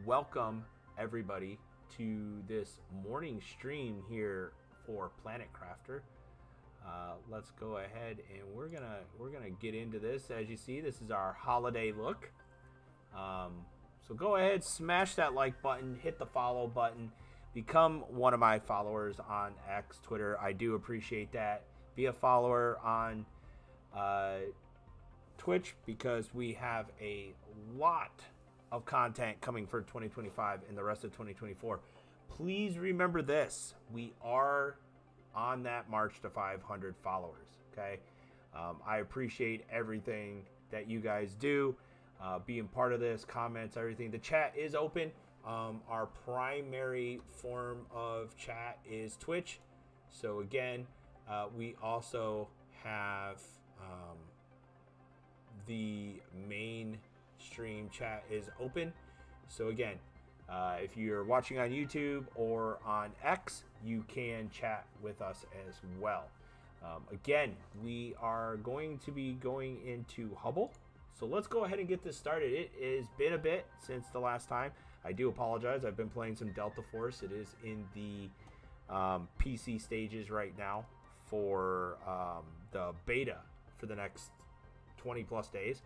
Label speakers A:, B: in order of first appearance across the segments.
A: welcome everybody to this morning stream here for Planet Crafter. Let's go ahead and we're gonna get into this. As you see, this is our holiday look. So go ahead, smash that like button, hit the follow button, become one of my followers on X, Twitter. I do appreciate that. Be a follower on Twitch because we have a lot of content coming for 2025 and the rest of 2024. Please remember this: we are on that march to 500 followers. Okay, I appreciate everything that you guys do, being part of this, comments, everything. The chat is open. Our primary form of chat is Twitch. So again, we also have the main stream chat is open. So again, if you're watching on YouTube or on X, you can chat with us as well. Again, we are going to be going into Hubble. So let's go ahead and get this started. It has been a bit since the last time. I do apologize. I've been playing some Delta Force. It is in the PC stages right now for the beta for the next 20 plus days.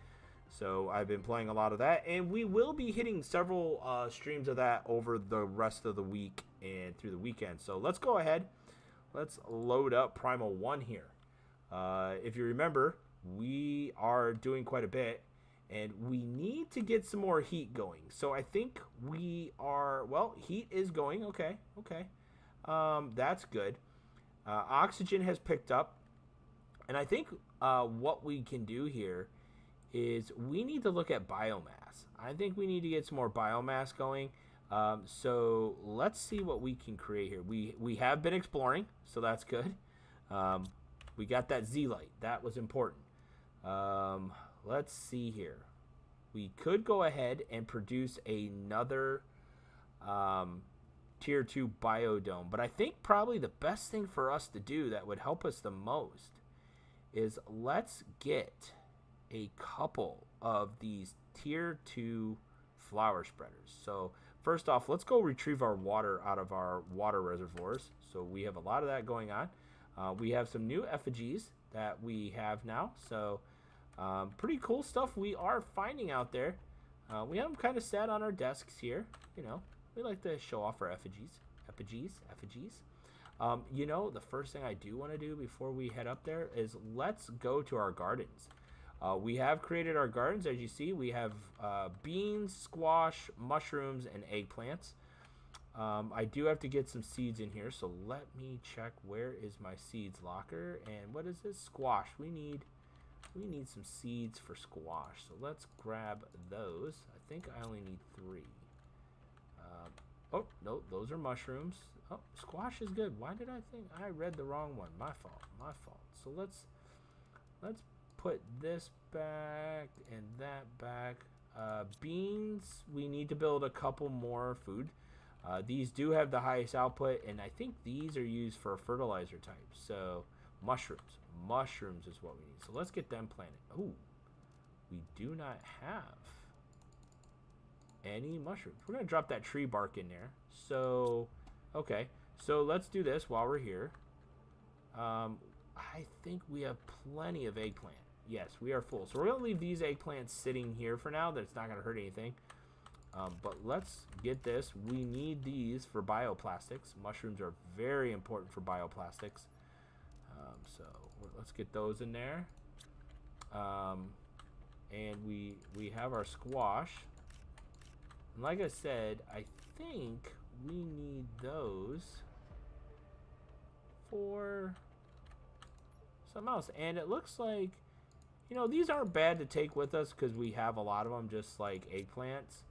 A: So I've been playing a lot of that, and we will be hitting several streams of that over the rest of the week and through the weekend. So let's go ahead. Let's load up Primal 1 here. If you remember, we are doing quite a bit, and we need to get some more heat going. So I think we are, well, heat is going. Okay. That's good. Oxygen has picked up, and I think what we can do here is we need to look at biomass. I think we need to get some more biomass going. So let's see what we can create here. We have been exploring, so that's good. We got that Z-light. That was important. Let's see here. We could go ahead and produce another tier 2 biodome, but I think probably the best thing for us to do that would help us the most is let's get a couple of these tier 2 flower spreaders. So first off, let's go retrieve our water out of our water reservoirs. So we have a lot of that going on. We have some new effigies that we have now. So pretty cool stuff we are finding out there. We have them kind of set on our desks here. You know, we like to show off our effigies. You know, the first thing I do want to do before we head up there is let's go to our gardens. We have created our gardens. As you see, we have beans, squash, mushrooms, and eggplants. I do have to get some seeds in here, so let me check where is my seeds locker. And what is this? Squash. We need some seeds for squash, so let's grab those. I think I only need 3. Oh no, those are mushrooms. Oh, squash is good. Why did I think I read the wrong one? My fault. So let's put this back and that back. Beans, we need to build a couple more food. These do have the highest output, and I think these are used for fertilizer type. So mushrooms is what we need. So let's get them planted. Oh, we do not have any mushrooms. We're gonna drop that tree bark in there. So okay, so let's do this while we're here. I think we have plenty of eggplant. Yes, we are full. So we're going to leave these eggplants sitting here for now. That's not going to hurt anything. But let's get this. We need these for bioplastics. Mushrooms are very important for bioplastics. So let's get those in there. And we have our squash. And like I said, I think we need those for something else. And it looks like, you know, these aren't bad to take with us because we have a lot of them, just like eggplants.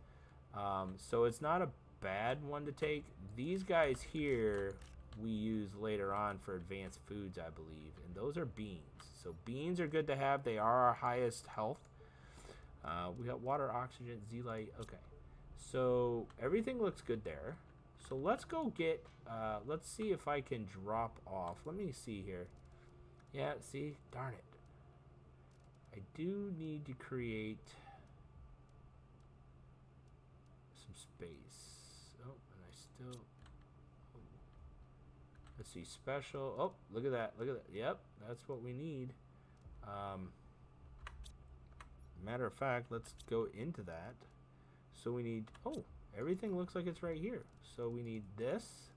A: So it's not a bad one to take. These guys here we use later on for advanced foods, I believe. And those are beans. So beans are good to have. They are our highest health. We got water, oxygen, Z-light. Okay. So everything looks good there. So let's go get, let's see if I can drop off. Let me see here. Yeah, see? Darn it. I do need to create some base. Oh, and I still... Oh. Let's see, special. Oh, look at that. Look at that. Yep, that's what we need. Matter of fact, let's go into that. So we need... Oh, everything looks like it's right here. So we need this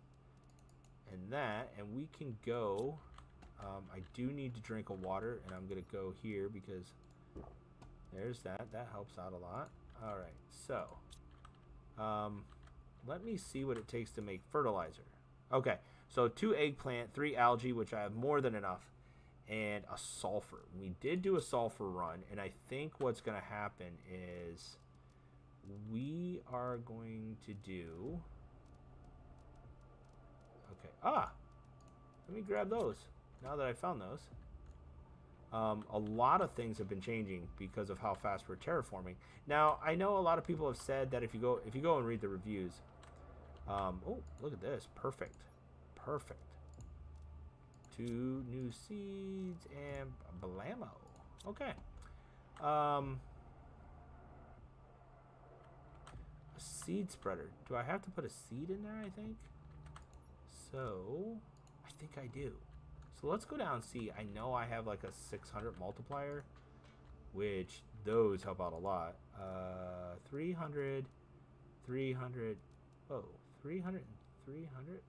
A: and that, and we can go... I do need to drink a water, and I'm going to go here because there's that. That helps out a lot. All right, so let me see what it takes to make fertilizer. Okay, so 2 eggplant, 3 algae, which I have more than enough, and a sulfur. We did do a sulfur run, and I think what's going to happen is we are going to do... Okay, let me grab those. Now that I found those, a lot of things have been changing because of how fast we're terraforming. Now, I know a lot of people have said that if you go and read the reviews, oh, look at this, perfect. 2 new seeds and blammo. Okay. A seed spreader. Do I have to put a seed in there? I think. So, I think I do. So let's go down and see. I know I have like a 600 multiplier, which those help out a lot. 300, 300, oh, 300, 300,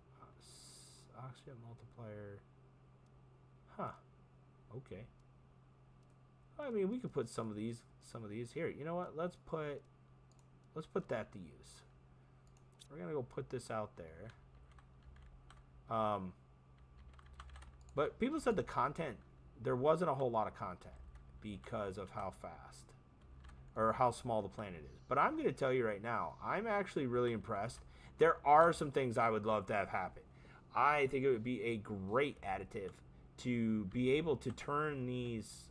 A: oxygen multiplier. Huh. Okay. I mean, we could put some of these here. You know what? Let's put that to use. We're gonna go put this out there. But people said the content, there wasn't a whole lot of content because of how fast or how small the planet is. But I'm going to tell you right now, I'm actually really impressed. There are some things I would love to have happen. I think it would be a great additive to be able to turn these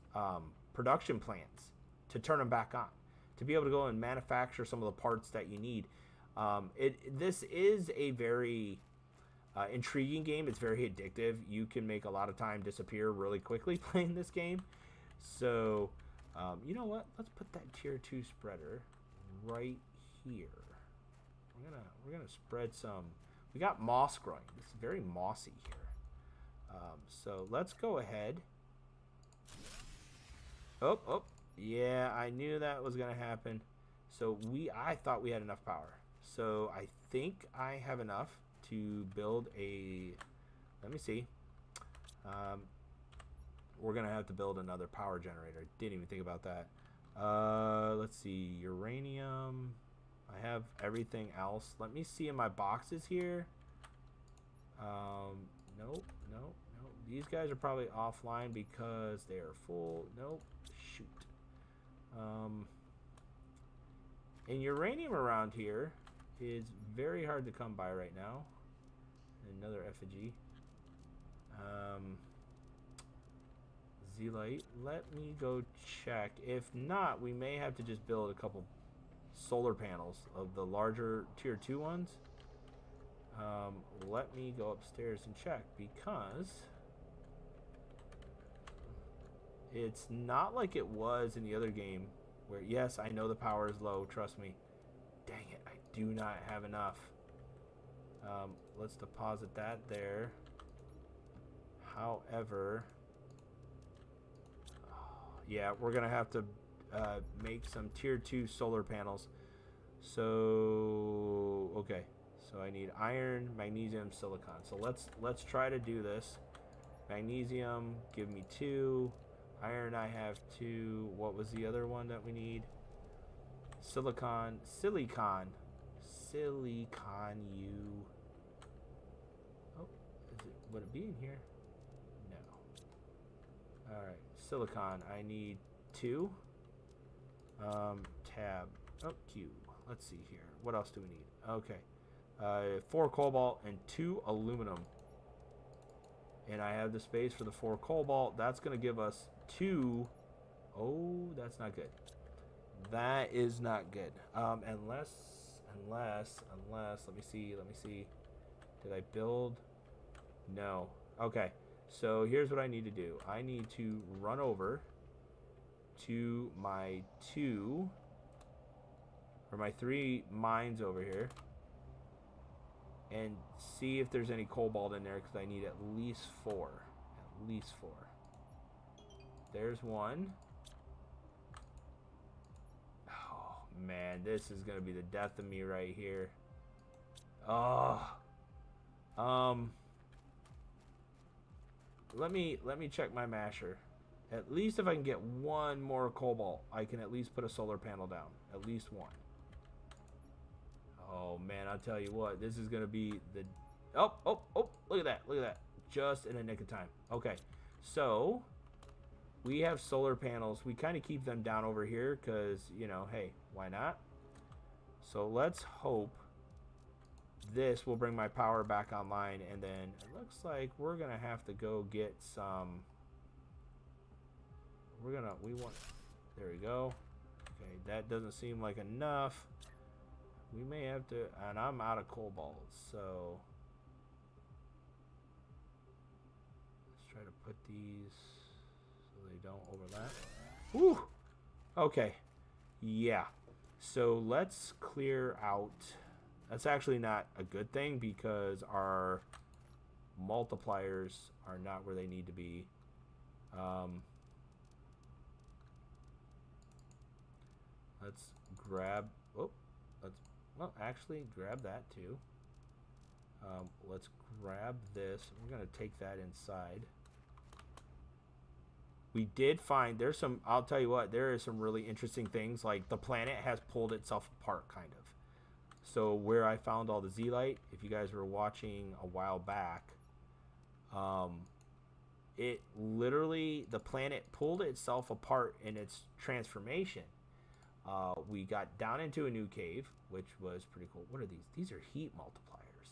A: production plants, to turn them back on, to be able to go and manufacture some of the parts that you need. This is a very... intriguing game. It's very addictive. You can make a lot of time disappear really quickly playing this game. So, you know what? Let's put that tier 2 spreader right here. We're gonna spread some. We got moss growing. It's very mossy here. So let's go ahead. Oh, yeah, I knew that was gonna happen. So I thought we had enough power. So I think I have enough to build a, let me see, we're gonna have to build another power generator. Didn't even think about that. Let's see, uranium. I have everything else. Let me see in my boxes here. Nope. These guys are probably offline because they are full. Nope. Shoot. And uranium around here is very hard to come by right now. Another effigy. Zeolite. Let me go check. If not, we may have to just build a couple solar panels of the larger tier 2 ones. Let me go upstairs and check because it's not like it was in the other game where, yes, I know the power is low, trust me. Dang it, I do not have enough. Let's deposit that there. However, yeah, we're gonna have to make some tier 2 solar panels. So okay, so I need iron, magnesium, silicon. So let's try to do this. Magnesium, give me 2. Iron, I have 2. What was the other one that we need? Silicon. You. Oh, would it be in here? No. All right, silicon. I need 2. Tab. Oh, Q. Let's see here. What else do we need? Okay. 4 cobalt and 2 aluminum. And I have the space for the 4 cobalt. That's going to give us 2. Oh, that's not good. That is not good. Unless, let me see. Did I build? No. Okay. So here's what I need to do. I need to run over to my 2, for my 3 mines over here and see if there's any cobalt in there, because I need at least 4. At least 4. There's one. Oh, man, this is going to be the death of me right here. Oh. Let me check my masher. At least if I can get 1 more cobalt, I can at least put a solar panel down. At least 1. Oh, man, I'll tell you what. This is going to be the... Oh, look at that. Look at that. Just in a nick of time. Okay, so we have solar panels. We kind of keep them down over here because, you know, hey, why not? So let's hope this will bring my power back online, and then it looks like we're gonna have to go get some. We want, there we go. Okay, that doesn't seem like enough. We may have to, and I'm out of cobalt, so let's try to put these so they don't overlap. Whew. Okay, yeah, so let's clear out. That's actually not a good thing because our multipliers are not where they need to be. Let's grab, well, actually grab that too. Let's grab this. We're going to take that inside. We did find, there's some, I'll tell you what, there is some really interesting things, like the planet has pulled itself apart, kind of. So where I found all the zeolite, if you guys were watching a while back, it literally, the planet pulled itself apart in its transformation. We got down into a new cave, which was pretty cool. What are these? These are heat multipliers.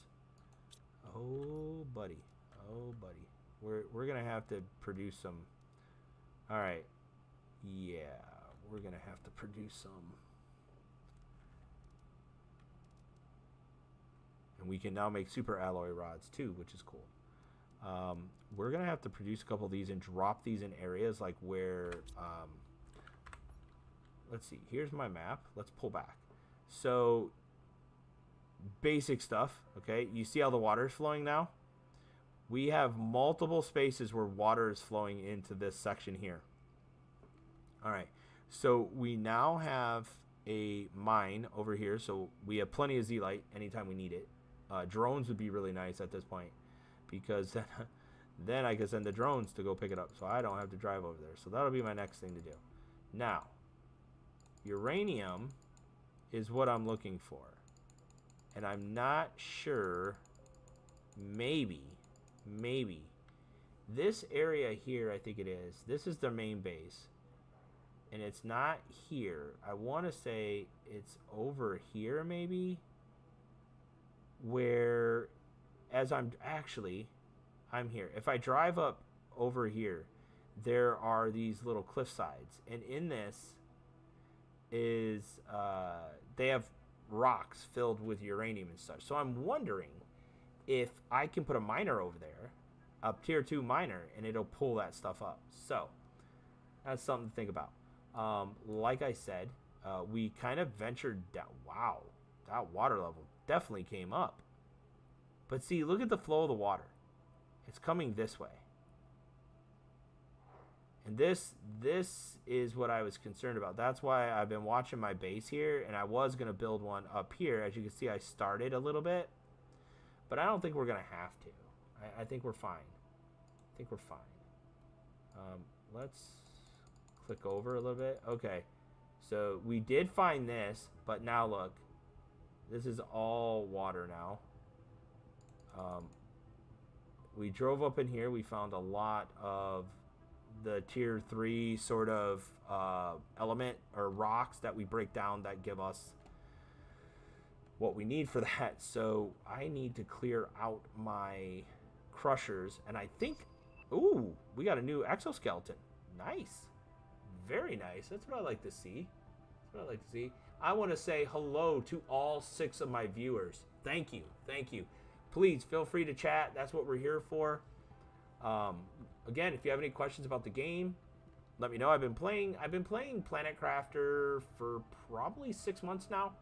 A: Oh, buddy. Oh, buddy. We're going to have to produce some. All right. Yeah, we're going to have to produce some. And we can now make super alloy rods too, which is cool. We're going to have to produce a couple of these and drop these in areas like where, let's see, here's my map. Let's pull back. So, basic stuff, okay? You see how the water is flowing now? We have multiple spaces where water is flowing into this section here. All right, so we now have a mine over here, so we have plenty of zeolite anytime we need it. Drones would be really nice at this point because then I can send the drones to go pick it up so I don't have to drive over there. So that'll be my next thing to do. Now, uranium is what I'm looking for. And I'm not sure, maybe, this area here, I think it is. This is their main base. And it's not here. I want to say it's over here, maybe. Where, as I'm here. If I drive up over here, there are these little cliff sides. And in this is, they have rocks filled with uranium and such. So I'm wondering if I can put a miner over there, a tier 2 miner, and it'll pull that stuff up. So that's something to think about. Like I said, we kind of ventured down. Wow, that water level definitely came up. But see, look at the flow of the water. It's coming this way. And this is what I was concerned about. That's why I've been watching my base here, and I was going to build one up here. As you can see, I started a little bit, but I don't think we're going to have to. I think we're fine. I think we're fine. Let's click over a little bit. Okay, so we did find this, but now look, this is all water now. We drove up in here. We found a lot of the tier 3 sort of element or rocks that we break down that give us what we need for that. So I need to clear out my crushers, and I think, ooh, we got a new exoskeleton. Nice, very nice. That's what I like to see. That's what I like to see. I want to say hello to all 6 of my viewers. Thank you, thank you. Please feel free to chat. That's what we're here for. Again, if you have any questions about the game, let me know. I've been playing Planet Crafter for probably 6 months now.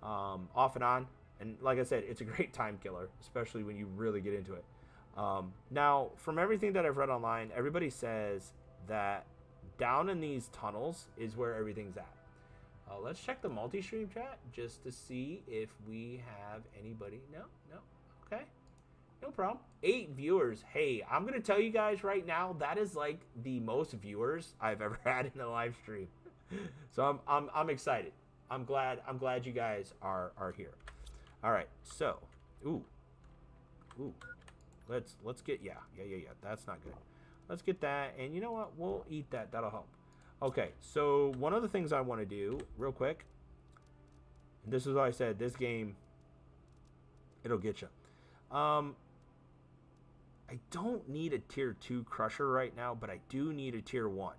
A: off and on. And like I said, it's a great time killer, especially when you really get into it. Now, from everything that I've read online, everybody says that down in these tunnels is where everything's at. Let's check the multi-stream chat just to see if we have anybody. No, okay, no problem. 8 viewers. Hey, I'm gonna tell you guys right now, that is like the most viewers I've ever had in a live stream. So I'm excited. I'm glad you guys are here. All right, so ooh, let's get yeah. That's not good. Let's get that, and you know what? We'll eat that. That'll help. Okay, so one of the things I want to do real quick, and this is what I said, this game, it'll get you. I don't need a tier 2 crusher right now, but I do need a tier 1.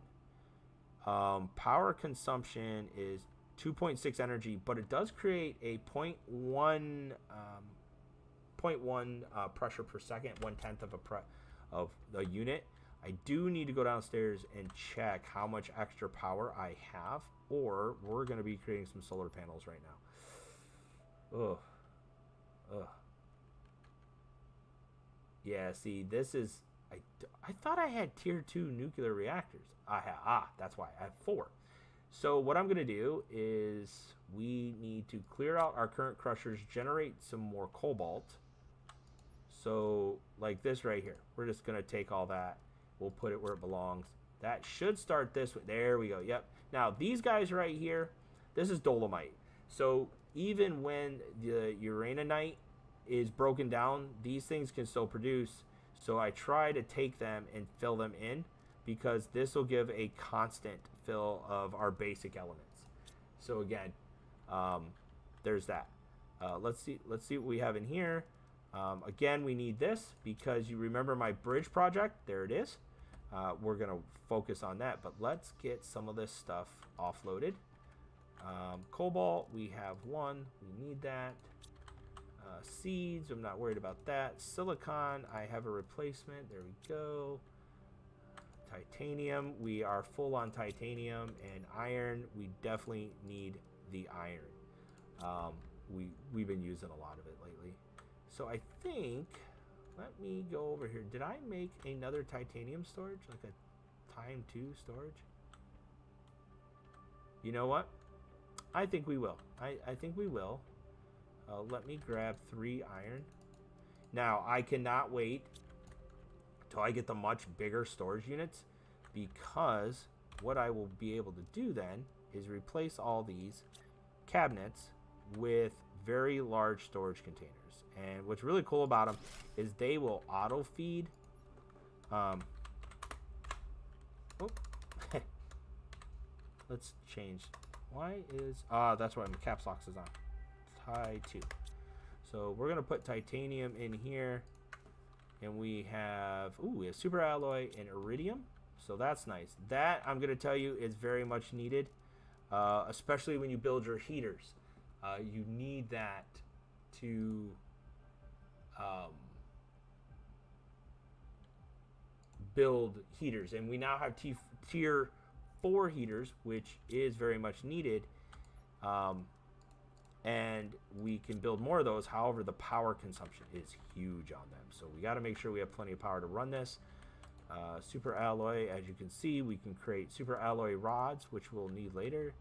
A: Power consumption is 2.6 energy, but it does create a 0.1 pressure per second, 1/10 of the unit. I do need to go downstairs and check how much extra power I have, or we're going to be creating some solar panels right now. Ugh. Yeah, see, this is... I thought I had tier 2 nuclear reactors. That's why. I have 4. So what I'm going to do is we need to clear out our current crushers, generate some more cobalt. So like this right here. We're just going to take all that. We'll put it where it belongs. That should start this way. There we go. Yep. Now, these guys right here, this is dolomite. So even when the uraninite is broken down, these things can still produce. So I try to take them and fill them in, because this will give a constant fill of our basic elements. So again, there's that. Let's see what we have in here. Again, we need this because you remember my bridge project. There it is. We're going to focus on that, but let's get some of this stuff offloaded. Cobalt, we have 1. We need that. Seeds, I'm not worried about that. Silicon, I have a replacement. There we go. Titanium, we are full on titanium. And iron, we definitely need the iron. We've been using a lot of it lately. So I think, let me go over here. Did I make another titanium storage? Like a time 2 storage? You know what? I think we will. I think we will. Let me grab 3 iron. Now, I cannot wait till I get the much bigger storage units, because what I will be able to do then is replace all these cabinets with very large storage containers. And what's really cool about them is they will auto feed. Let's change. Why is that's why my caps lock is on. Tie 2. So we're gonna put titanium in here, and we have super alloy and iridium. So that's nice. That, I'm gonna tell you, is very much needed, especially when you build your heaters. You need that to build heaters, and we now have tier 4 heaters, which is very much needed, and we can build more of those. However, the power consumption is huge on them, so we got to make sure we have plenty of power to run this. Super alloy, as you can see, we can create super alloy rods, which we'll need later.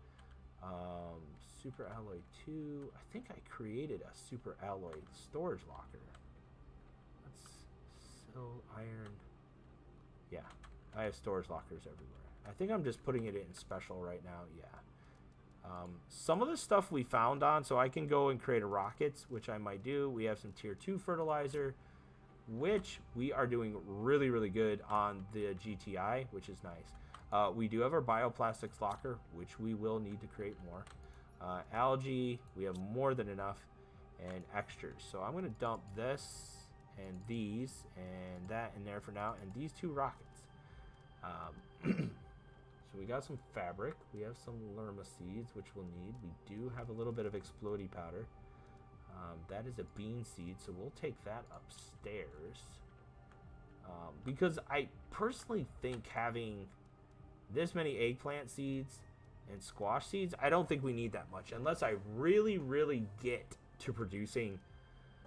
A: Super alloy 2, I think I created a super alloy storage locker. So iron, yeah, I have storage lockers everywhere. I think I'm just putting it in special right now. Yeah. Some of the stuff we found on, so I can go and create a rockets, which I might do. We have some tier 2 fertilizer, which we are doing really, really good on the GTI, which is nice. We do have our bioplastics locker, which we will need to create more. Algae, we have more than enough, and extras. So I'm going to dump this and these and that in there for now, and these 2 rockets. So we got some fabric. We have some lerma seeds, which we'll need. We do have a little bit of explodey powder. That is a bean seed, so we'll take that upstairs. Because I personally think having this many eggplant seeds And squash seeds, I don't think we need that much. Unless I really, really get to producing.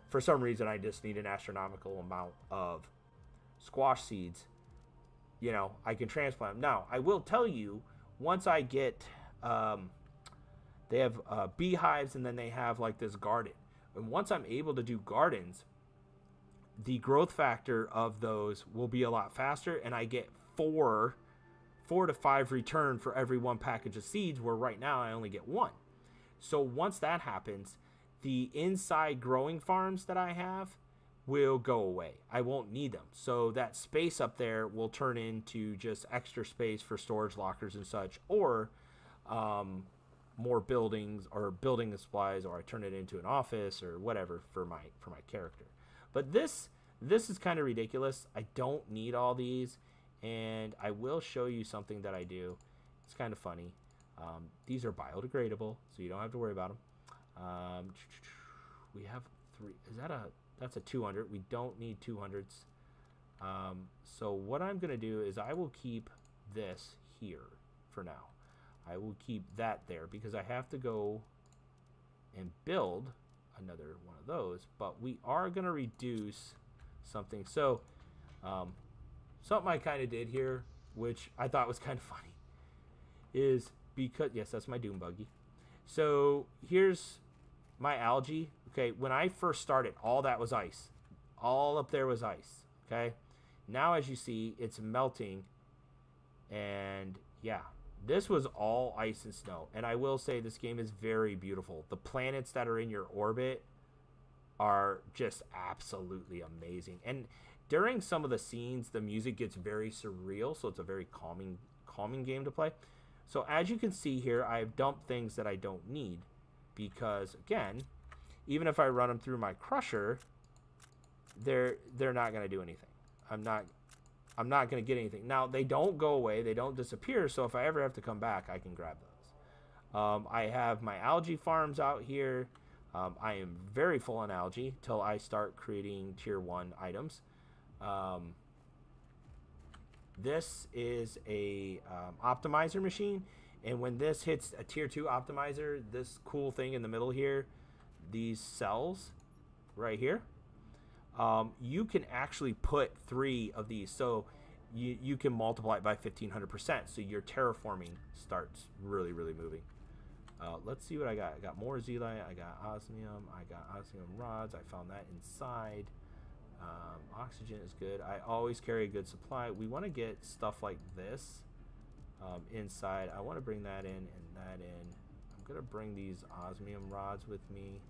A: For some reason, I just need an astronomical amount of squash seeds. You know, I can transplant them. Now, I will tell you, once I get... they have beehives, and then they have like this garden. And once I'm able to do gardens, the growth factor of those will be a lot faster, and I get 4 to 5 return for every 1 package of seeds, where right now I only get 1. So once that happens, the inside growing farms that I have will go away. I won't need them. So that space up there will turn into just extra space for storage lockers and such, or more buildings or building supplies, or I turn it into an office or whatever for my character. But this is kind of ridiculous. I don't need all these. And I will show you something that I do. It's kind of funny. These are biodegradable, so you don't have to worry about them. We have 3. That's a 200. We don't need 200s. So what I'm going to do is I will keep this here for now. I will keep that there because I have to go and build another one of those. But we are going to reduce something. So... something I kind of did here, which I thought was kind of funny, is because, yes, that's my Doom Buggy. So here's my algae. Okay, when I first started, all that was ice. All up there was ice. Okay, now as you see, it's melting. And yeah, this was all ice and snow. And I will say this game is very beautiful. The planets that are in your orbit are just absolutely amazing. And during some of the scenes, the music gets very surreal, so it's a very calming game to play. So as you can see here, I've dumped things that I don't need because, again, even if I run them through my crusher, they're not going to do anything. I'm not going to get anything. Now, they don't go away. They don't disappear, so if I ever have to come back, I can grab those. I have my algae farms out here. I am very full on algae till I start creating tier 1 items. This is a optimizer machine, and when this hits a tier 2 optimizer, this cool thing in the middle here, these cells right here, you can actually put 3 of these, so you can multiply it by 1500%, so your terraforming starts really moving. Let's see what I got. I got more zeolite, I got osmium, I got osmium rods, I found that inside. Oxygen is good. I always carry a good supply. We want to get stuff like this inside. I want to bring that in and that in. I'm going to bring these osmium rods with me.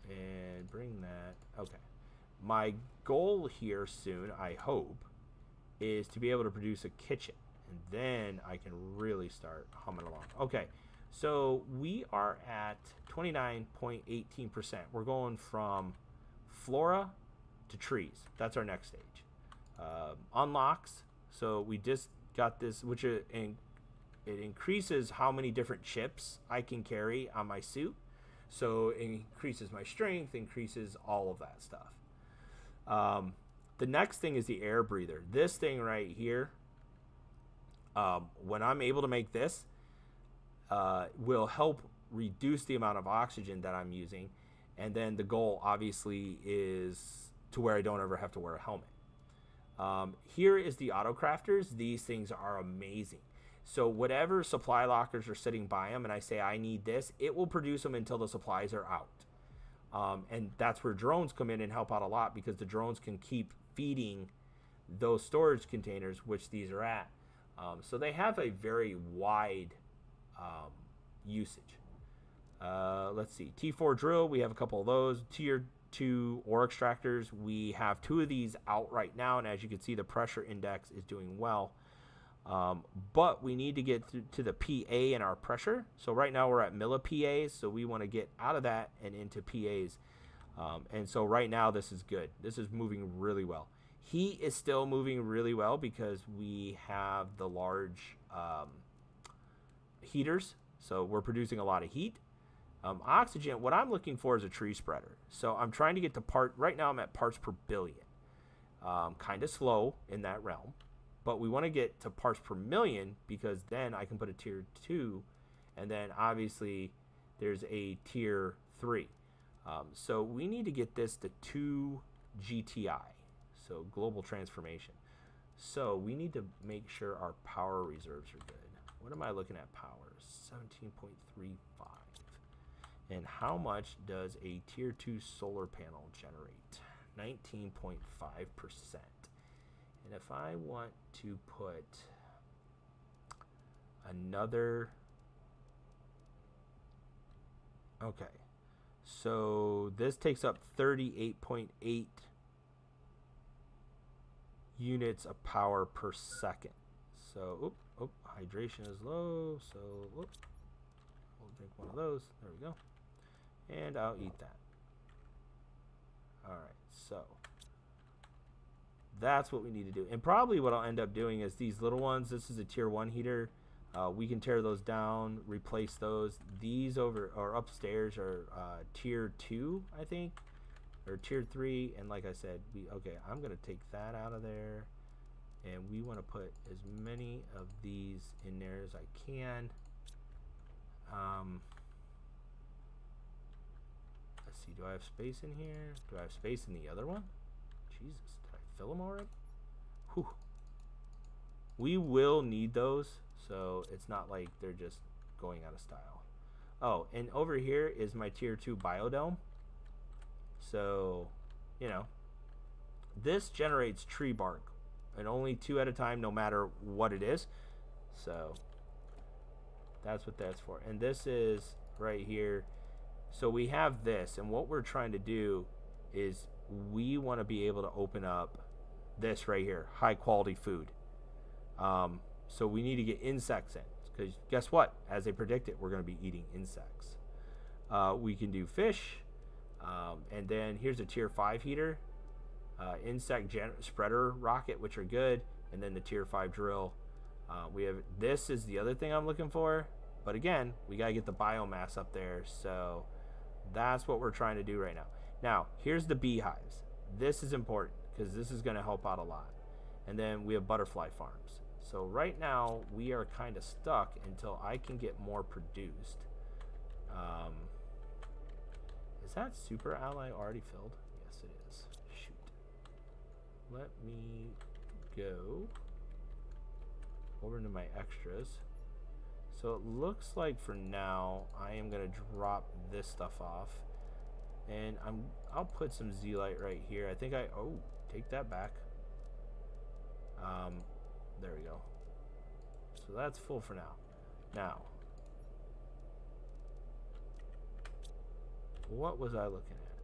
A: And bring that. Okay. My goal here soon, I hope, is to be able to produce a kitchen. And then I can really start humming along. Okay. So we are at 29.18%. We're going from flora to trees. That's our next stage. Unlocks. So we just got this, which it increases how many different chips I can carry on my suit. So it increases my strength, increases all of that stuff. The next thing is the air breather. This thing right here, when I'm able to make this, will help reduce the amount of oxygen that I'm using. And then the goal obviously is to where I don't ever have to wear a helmet. Here is the auto crafters. These things are amazing. So whatever supply lockers are sitting by them and I say I need this, it will produce them until the supplies are out. And that's where drones come in and help out a lot, because the drones can keep feeding those storage containers, which these are at. So they have a very wide usage. Let's see, T4 drill, we have a couple of those. Tier 2 ore extractors, we have 2 of these out right now, and as you can see, the pressure index is doing well. But we need to get to the PA in our pressure. So right now we're at milliPAs, so we want to get out of that and into PAs. And so right now this is good. This is moving really well. Heat is still moving really well because we have the large heaters, so we're producing a lot of heat. Oxygen, what I'm looking for is a tree spreader. So I'm trying to get to right now I'm at parts per billion. Kind of slow in that realm, but we want to get to parts per million because then I can put a tier 2, and then obviously there's a tier 3. So we need to get this to 2 GTI, so global transformation. So we need to make sure our power reserves are good. What am I looking at? Power 17.35. And how much does a tier 2 solar panel generate? 19.5%. And if I want to put another, okay, so this takes up 38.8 units of power per second. So, hydration is low, so we'll drink one of those. There we go. And I'll eat that. Alright, so that's what we need to do. And probably what I'll end up doing is these little ones. This is a tier 1 heater. We can tear those down, replace those. These over or upstairs are tier 2, I think, or tier 3. And like I said, I'm gonna take that out of there, and we want to put as many of these in there as I can. Let's see, do I have space in here? Do I have space in the other one? Jesus, did I fill them already? Whew. We will need those, so it's not like they're just going out of style. Oh, and over here is my tier 2 biodome. So, you know, this generates tree bark, and only 2 at a time, no matter what it is. So that's what that's for. And this is right here. So we have this, and what we're trying to do is we want to be able to open up this right here, high quality food. So we need to get insects in, because guess what? As they predicted, we're going to be eating insects. We can do fish, and then here's a tier 5 heater, insect spreader rocket, which are good, and then the tier 5 drill. We have, this is the other thing I'm looking for, but again, we got to get the biomass up there, so that's what we're trying to do right now. Now, here's the beehives. This is important because this is going to help out a lot. And then we have butterfly farms. So right now, we are kind of stuck until I can get more produced. Is that super ally already filled? Yes, it is. Shoot. Let me go over into my extras. So it looks like for now I am gonna drop this stuff off, and I'll put some zeolite right here. I think take that back. There we go. So that's full for now. Now, what was I looking at?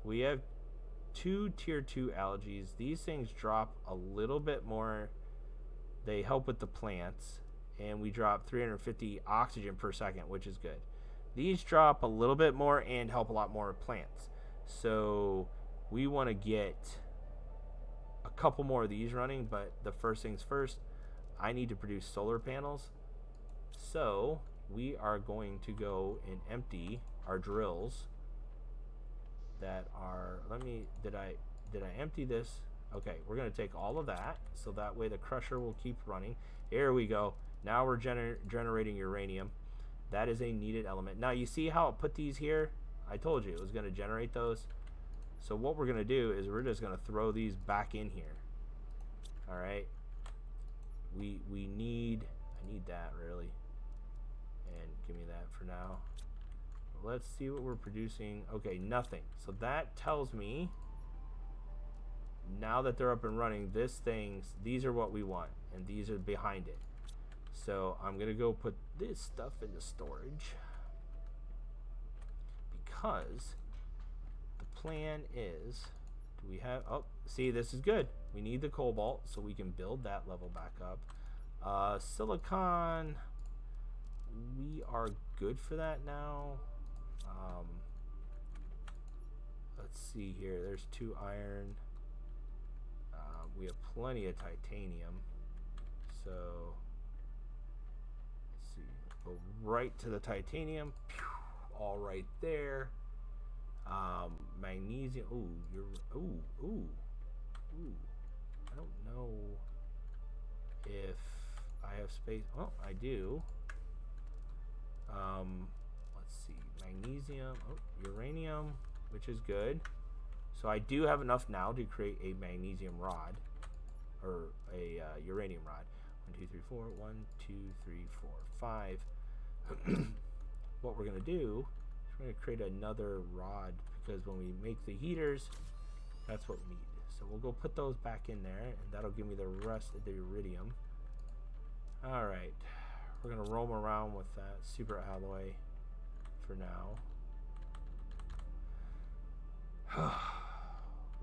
A: We have 2 tier 2 algae. These things drop a little bit more. They help with the plants, and we drop 350 oxygen per second, which is good. These drop a little bit more and help a lot more with plants. So we want to get a couple more of these running, but the first things first, I need to produce solar panels. So we are going to go and empty our drills that are, did I empty this? Okay, we're going to take all of that, so that way the crusher will keep running. Here we go. Now we're generating uranium. That is a needed element. Now you see how it put these here? I told you it was going to generate those. So what we're going to do is we're just going to throw these back in here. All right. I need that really. And give me that for now. Let's see what we're producing. Okay, nothing. So that tells me now that they're up and running, these are what we want, and these are behind it. So I'm gonna go put this stuff into storage, because the plan is, do we have, oh, see, this is good. We need the cobalt, so we can build that level back up. Silicon, we are good for that now. Let's see here. There's 2 iron. We have plenty of titanium. So let's see. Go right to the titanium. All right there. Magnesium. Ooh, I don't know. if I have space. Oh, I do. Let's see, magnesium, uranium, which is good. So I do have enough now to create a magnesium rod, or a uranium rod. 1, 2, 3, 4. 1, 2, 3, 4, 5. What we're gonna do is we're gonna create another rod, because when we make the heaters, that's what we need. So we'll go put those back in there, and that'll give me the rest of the iridium. All right, we're gonna roam around with that super alloy for now.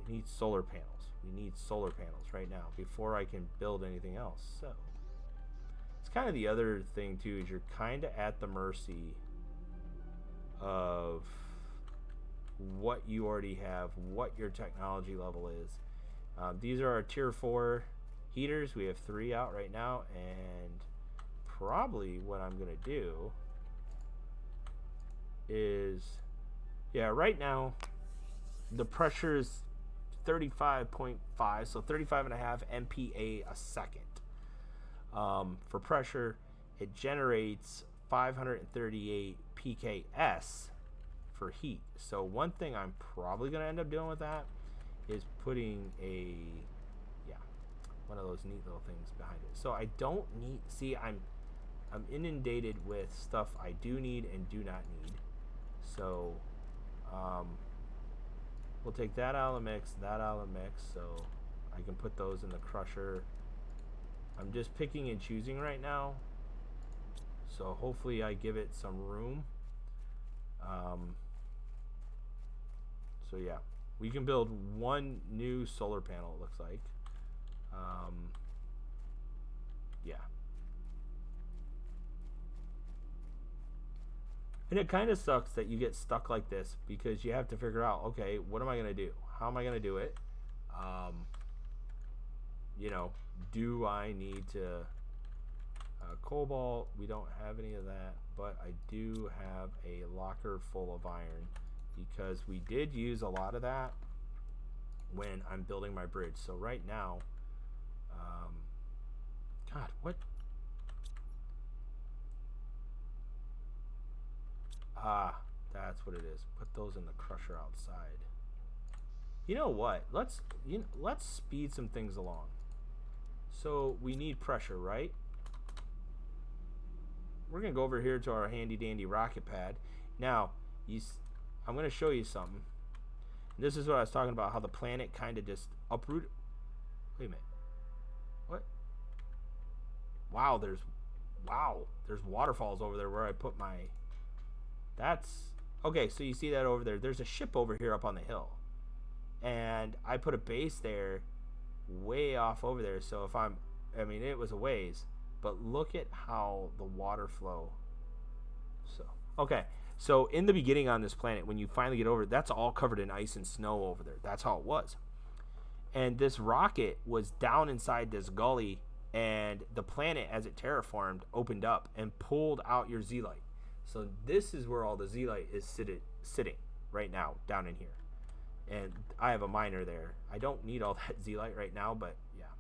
A: We need solar panels. We need solar panels right now before I can build anything else. So it's kind of the other thing too, is you're kind of at the mercy of what you already have, what your technology level is. These are our tier 4 heaters. We have 3 out right now, and probably what I'm gonna do is, yeah, right now the pressure is 35.5, so 35.5 MPa a second. For pressure, it generates 538 pks for heat. So one thing I'm probably going to end up doing with that is putting one of those neat little things behind it. So I don't need, see, I'm inundated with stuff I do need and do not need. So we'll take that out of the mix, so I can put those in the crusher. I'm just picking and choosing right now, so hopefully I give it some room. So yeah, we can build one new solar panel, it looks like. Yeah. And it kind of sucks that you get stuck like this, because you have to figure out, okay, what am I going to do? How am I going to do it? You know, do I need to cobalt? We don't have any of that, but I do have a locker full of iron, because we did use a lot of that when I'm building my bridge. So right now, God, what? Ah, that's what it is. Put those in the crusher outside. You know what? Let's speed some things along. So we need pressure, right? We're gonna go over here to our handy dandy rocket pad. Now, I'm gonna show you something. This is what I was talking about, how the planet kind of just uprooted. Wait a minute. What? Wow, there's waterfalls over there where I put my. That's okay. So you see that over there? There's a ship over here up on the hill, and I put a base there, way off over there. So if I mean, it was a ways, but look at how the water flow. So okay. So in the beginning on this planet, when you finally get over, that's all covered in ice and snow over there. That's how it was. And this rocket was down inside this gully, and the planet, as it terraformed, opened up and pulled out your Z-light. So this is where all the Z-light is sitting right now, down in here. And I have a miner there. I don't need all that Z-light right now, but yeah.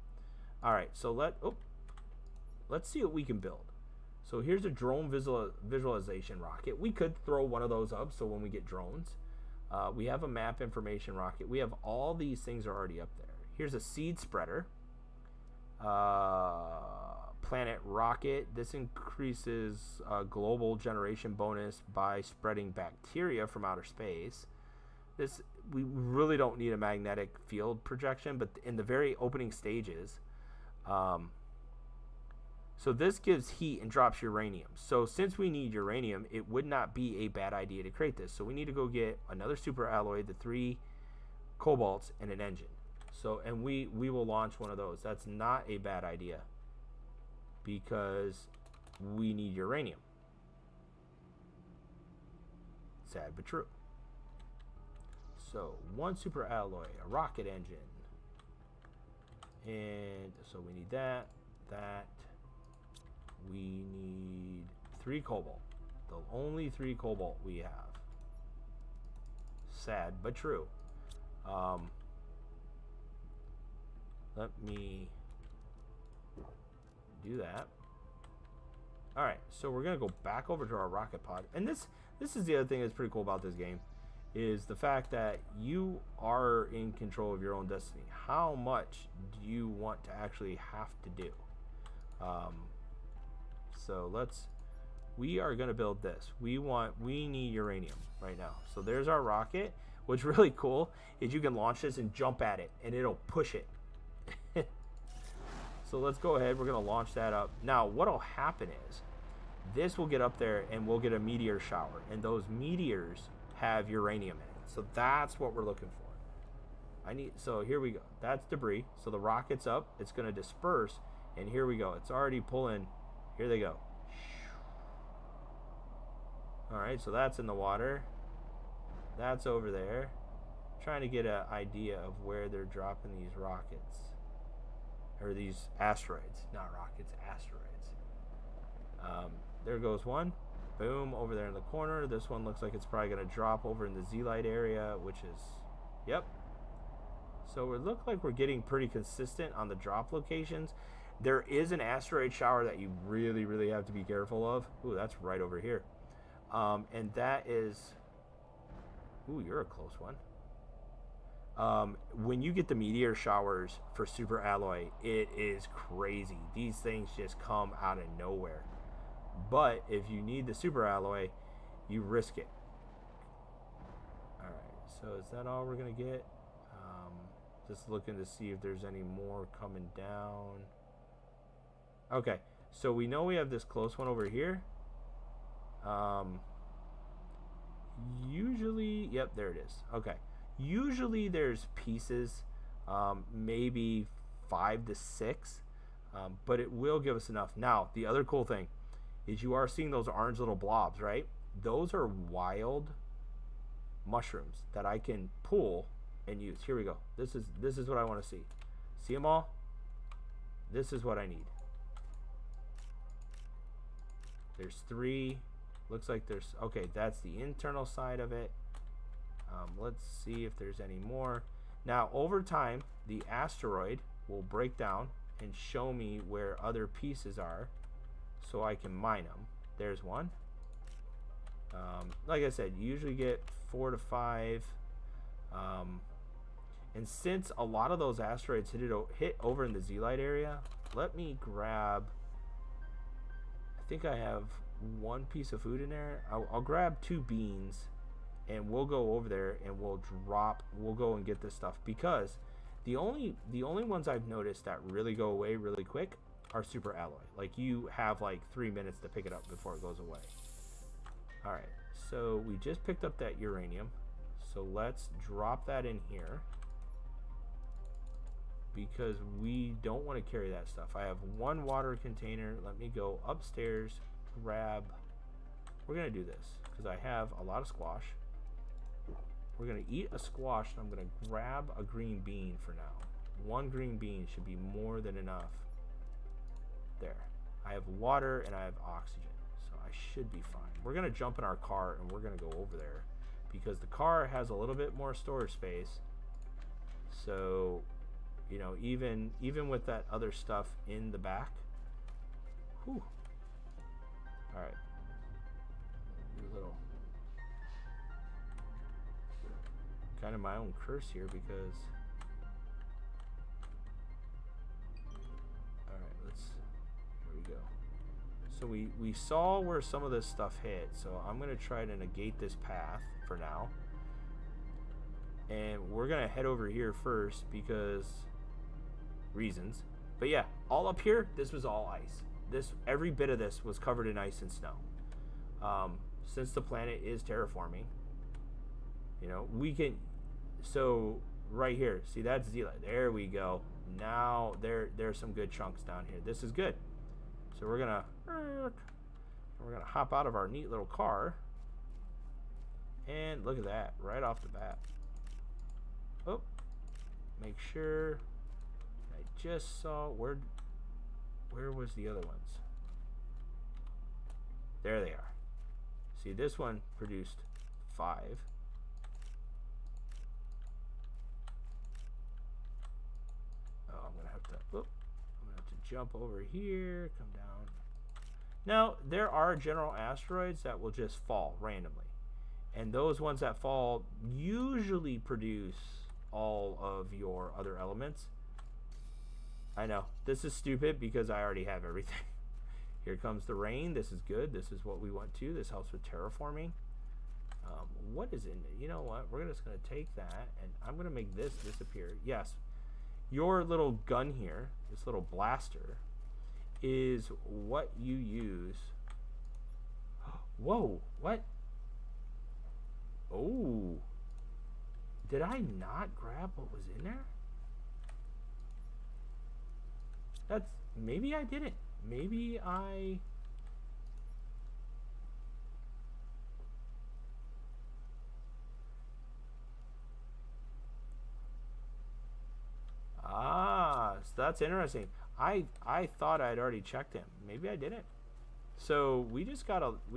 A: All right, so let's see what we can build. So here's a drone visualization rocket. We could throw one of those up so when we get drones. We have a map information rocket. We have all these things are already up there. Here's a seed spreader. Planet rocket. This increases global generation bonus by spreading bacteria from outer space. We really don't need a magnetic field projection, but in the very opening stages, so this gives heat and drops uranium. So since we need uranium, it would not be a bad idea to create this. So we need to go get another super alloy, the 3 cobalts, and an engine. So, and we will launch one of those. That's not a bad idea, because we need uranium. Sad but true. So 1 super alloy, a rocket engine, and so we need that. We need 3 cobalt. The only 3 cobalt we have. Sad but true. Let me do that. All right, so we're gonna go back over to our rocket pod, and this is the other thing that's pretty cool about this game, is the fact that you are in control of your own destiny. How much do you want to actually have to do? So we are gonna build this. We need uranium right now. So there's our rocket. What's really cool is you can launch this and jump at it, and it'll push it. So let's go ahead. We're gonna launch that up. Now, what'll happen is this will get up there, and we'll get a meteor shower, and those meteors have uranium in it. So that's what we're looking for. So here we go. That's debris. So the rocket's up. It's gonna disperse, and here we go. It's already pulling. Here they go. All right. So that's in the water. That's over there. Trying to get an idea of where they're dropping these rockets. Or these asteroids. Not rockets, asteroids. There goes one. Boom, over there in the corner. This one looks like it's probably going to drop over in the Z-Light area, which is... Yep. So it looks like we're getting pretty consistent on the drop locations. There is an asteroid shower that you really, really have to be careful of. Ooh, that's right over here. And that is... Ooh, you're a close one. When you get the meteor showers for super alloy, it is crazy. These things just come out of nowhere. But if you need the super alloy, you risk it. Alright, so is that all we're going to get? Just looking to see if there's any more coming down. Okay, so we know we have this close one over here. Usually, yep, there it is. Okay. Usually there's pieces, maybe 5 to 6, but it will give us enough. Now, the other cool thing is you are seeing those orange little blobs, right? Those are wild mushrooms that I can pull and use. Here we go. This is what I want to see. See them all? This is what I need. There's 3. Looks like there's... Okay, that's the internal side of it. Let's see if there's any more. Now, over time, the asteroid will break down and show me where other pieces are so I can mine them. There's one. Like I said, you usually get 4 to 5. And since a lot of those asteroids hit over in the Z-Light area, let me grab... I think I have 1 piece of food in there. I'll grab 2 beans, and we'll go over there and we'll go and get this stuff, because the only ones I've noticed that really go away really quick are super alloy. Like, you have like 3 minutes to pick it up before it goes away. All right, so we just picked up that uranium, so let's drop that in here, because we don't want to carry that stuff. I have 1 water container. Let me go upstairs, grab... We're gonna do this because I have a lot of squash. We're gonna eat a squash, and I'm gonna grab a green bean for now. 1 green bean should be more than enough. There. I have water and I have oxygen, so I should be fine. We're gonna jump in our car and we're gonna go over there because the car has a little bit more storage space. So, you know, even with that other stuff in the back. Whew. All right. Do a little kind of my own curse here because... Alright, here we go. So we saw where some of this stuff hit, so I'm going to try to negate this path for now. And we're going to head over here first because reasons. But yeah, all up here, this was all ice. Every bit of this was covered in ice and snow. Since the planet is terraforming, you know, we can... So right here, see, that's Z-Light. There we go. Now there's some good chunks down here. This is good. So we're gonna hop out of our neat little car, and look at that right off the bat. Oh, make sure I just saw where was the other ones. There they are. See, this one produced 5. I'm gonna have to jump over here, come down. Now, there are general asteroids that will just fall randomly. And those ones that fall usually produce all of your other elements. I know, this is stupid because I already have everything. Here comes the rain. This is good. This is what we want to. This helps with terraforming. What is in it? You know what? We're just going to take that, and I'm going to make this disappear. Yes, your little gun here, this little blaster, is what you use. Whoa, what? Oh, did I not grab what was in there? That's, maybe I didn't. Maybe I... Ah, so that's interesting. I thought I'd already checked him. Maybe I didn't. So we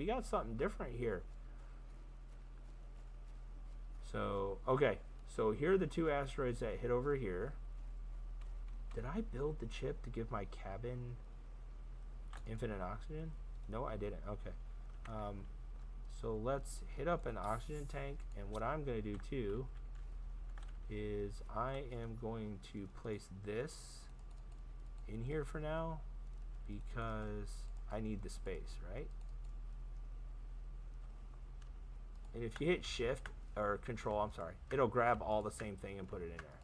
A: got something different here. So, okay. So here are the two asteroids that hit over here. Did I build the chip to give my cabin infinite oxygen? No, I didn't. Okay. So let's hit up an oxygen tank, and what I'm going to do too is I am going to place this in here for now because I need the space, right? And if you hit shift or control, I'm sorry, it'll grab all the same thing and put it in there.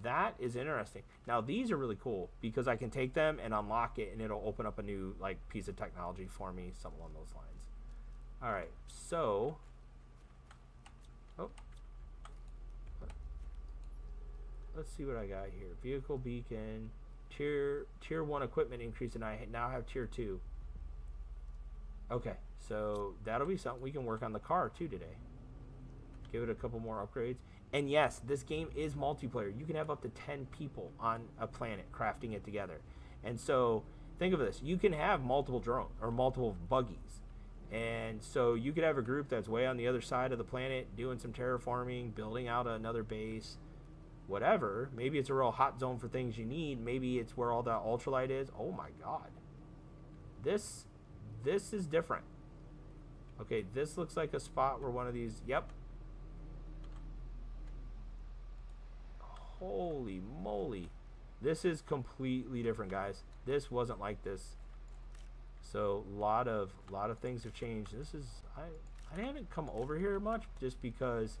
A: That is interesting. Now these are really cool because I can take them and unlock it and it'll open up a new like piece of technology for me, something along those lines. All right, so let's see what I got here. Vehicle beacon, tier 1 equipment increase, and I now have tier 2. Okay, so that'll be something we can work on the car too today. Give it a couple more upgrades. And yes, this game is multiplayer. You can have up to 10 people on a planet crafting it together. And so think of this. You can have multiple drones or multiple buggies. And so you could have a group that's way on the other side of the planet doing some terraforming, building out another base, whatever. Maybe it's a real hot zone for things you need. Maybe it's where all that ultralight is. Oh my god. This is different. Okay, this looks like a spot where one of these, yep. Holy moly. This is completely different, guys. This wasn't like this. So a lot of things have changed. This is I haven't come over here much just because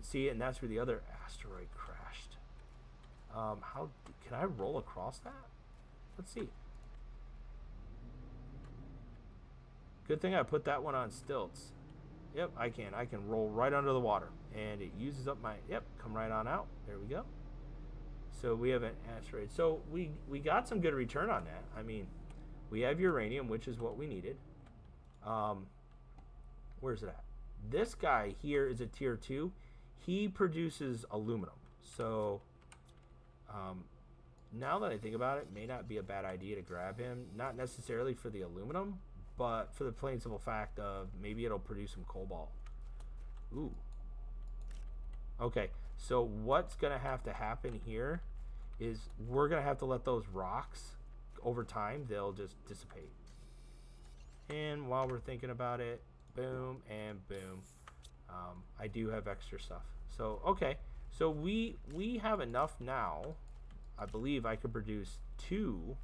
A: see, and that's where the other asteroid crashed. How can I roll across that? Let's see. Good thing I put that one on stilts. Yep, I can roll right under the water, and it uses up my, yep, come right on out. There we go. So we have an asteroid. So we got some good return on that. I mean, we have uranium, which is what we needed. Where's it at? This guy here is a tier 2. He produces aluminum. So now that I think about it, may not be a bad idea to grab him. Not necessarily for the aluminum, but for the plain simple fact of maybe it'll produce some cobalt. Ooh. Okay, so what's going to have to happen here is we're going to have to let those rocks, over time, they'll just dissipate. And while we're thinking about it, boom and boom. I do have extra stuff. So, okay. So we have enough now. I believe I could produce 2.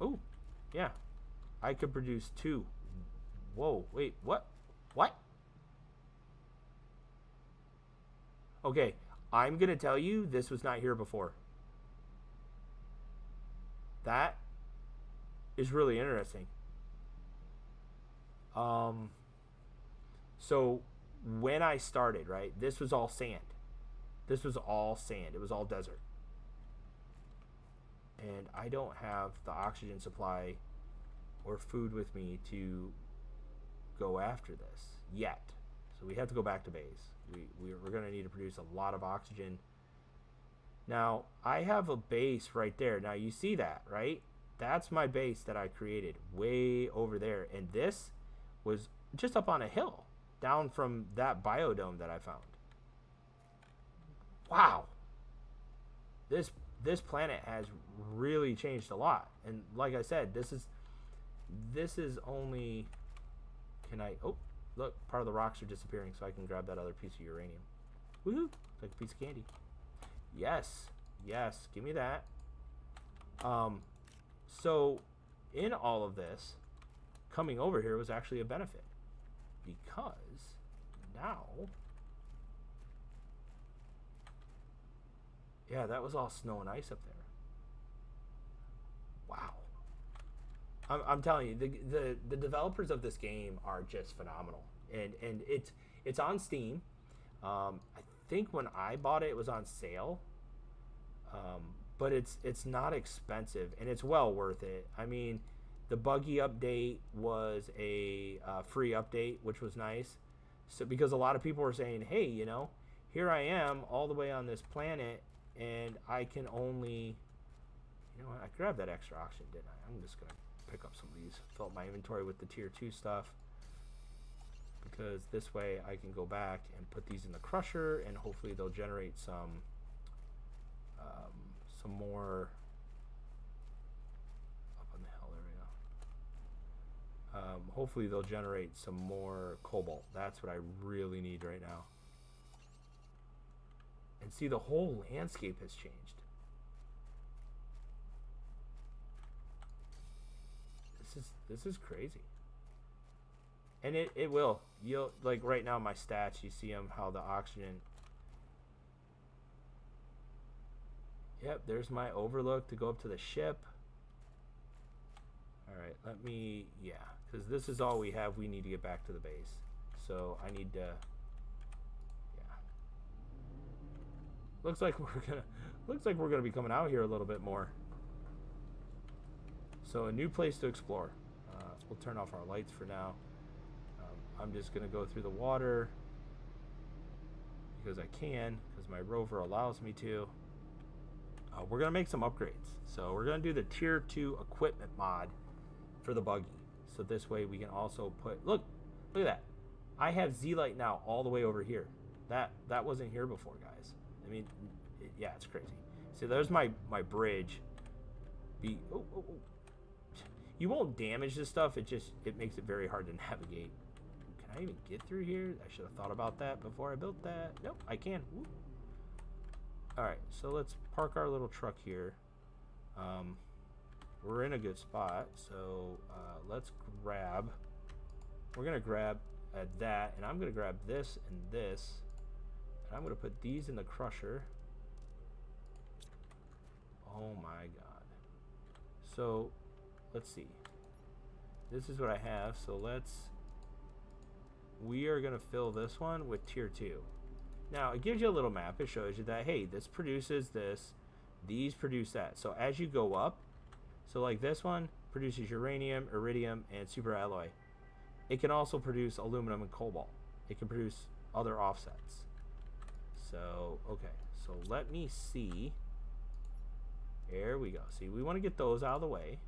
A: Oh, yeah. I could produce 2. Whoa, wait, what? What? Okay, I'm going to tell you this was not here before. That is really interesting. So when I started, right, this was all sand. This was all sand. It was all desert. And I don't have the oxygen supply or food with me to go after this yet. So we have to go back to base. We're going to need to produce a lot of oxygen. Now, I have a base right there. Now, you see that, right? That's my base that I created way over there. And this was just up on a hill down from that biodome that I found. Wow. this planet has really changed a lot. And like I said, this is only. Can I? Oh, look, part of the rocks are disappearing, so I can grab that other piece of uranium. Woohoo! It's like a piece of candy. Yes, yes, give me that. So in all of this, coming over here was actually a benefit, because now, yeah, that was all snow and ice up there. Wow. I'm telling you, the developers of this game are just phenomenal, and it's on Steam. I think when I bought it, it was on sale. But it's not expensive, and it's well worth it. I mean, the buggy update was a free update, which was nice. So because a lot of people were saying, hey, you know, here I am all the way on this planet, and I can only, you know what, I grabbed that extra oxygen, didn't I? I'm just gonna pick up some of these, fill up my inventory with the tier 2 stuff, because this way I can go back and put these in the crusher, and hopefully they'll generate some more up on the hill. There we go. Hopefully they'll generate some more cobalt. That's what I really need right now. And see, the whole landscape has changed. This is crazy. And it will. You'll, like right now my stats, you see them, how the oxygen. Yep, there's my overlook to go up to the ship. Alright, let me, yeah, because this is all we have. We need to get back to the base. So I need to, yeah. Looks like we're gonna be coming out here a little bit more. So a new place to explore. We'll turn off our lights for now. I'm just gonna go through the water because I can, because my rover allows me to. We're going to make some upgrades. So we're going to do the tier 2 equipment mod for the buggy. So this way we can also put, look at that. I have Z-Light now all the way over here. That wasn't here before, guys. I mean, yeah, it's crazy. So there's my bridge. You won't damage this stuff. It makes it very hard to navigate. Can I even get through here? I should have thought about that before I built that. Nope, I can. Woo. Alright, so let's park our little truck here. We're in a good spot, so let's grab. We're going to grab that, and I'm going to grab this and this. And I'm going to put these in the crusher. Oh my god. So, let's see. This is what I have, so we are going to fill this one with tier 2. Now, it gives you a little map. It shows you that, hey, this produces this. These produce that. So as you go up, so like this one produces uranium, iridium, and superalloy. It can also produce aluminum and cobalt. It can produce other offsets. So, okay. So let me see. There we go. See, we want to get those out of the way.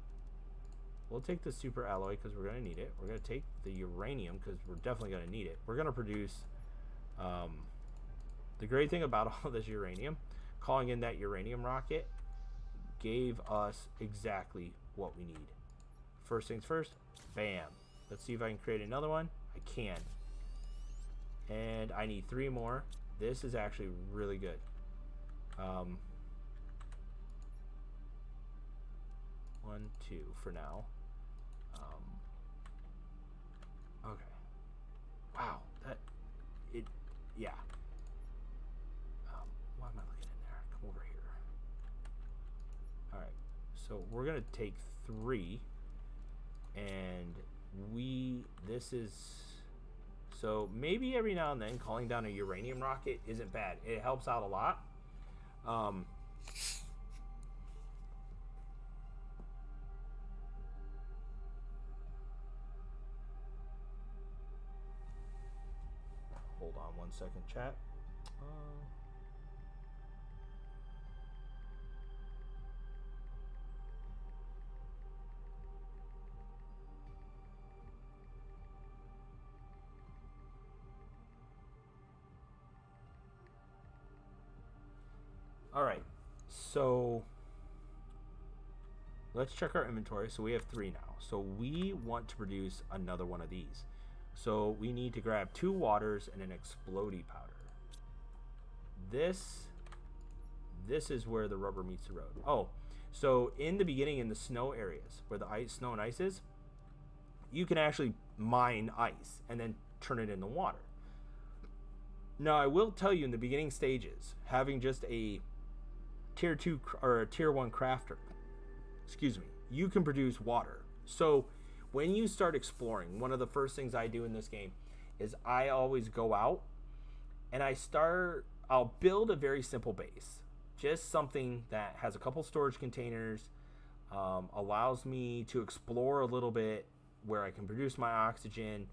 A: We'll take the superalloy because we're going to need it. We're going to take the uranium because we're definitely going to need it. We're going to produce... the great thing about all this uranium, calling in that uranium rocket, gave us exactly what we need. First things first, bam. Let's see if I can create another one. I can. And I need 3 more. This is actually really good. 1, 2 for now. Okay. Wow. Yeah. Why am I looking in there? Come over here. Alright, so we're going to take 3, and this is, so maybe every now and then calling down a uranium rocket isn't bad. It helps out a lot. Hold on 1 second, chat. All right, So let's check our inventory. So we have 3 now. So we want to produce another one of these. So we need to grab 2 waters and an explodey powder. This is where the rubber meets the road. Oh, so in the beginning, in the snow areas where the snow and ice is, you can actually mine ice and then turn it into water. Now, I will tell you, in the beginning stages, having just a tier 2 or a tier 1 crafter, you can produce water. So when you start exploring, one of the first things I do in this game is I always go out and I'll build a very simple base. Just something that has a couple storage containers, allows me to explore a little bit, where I can produce my oxygen,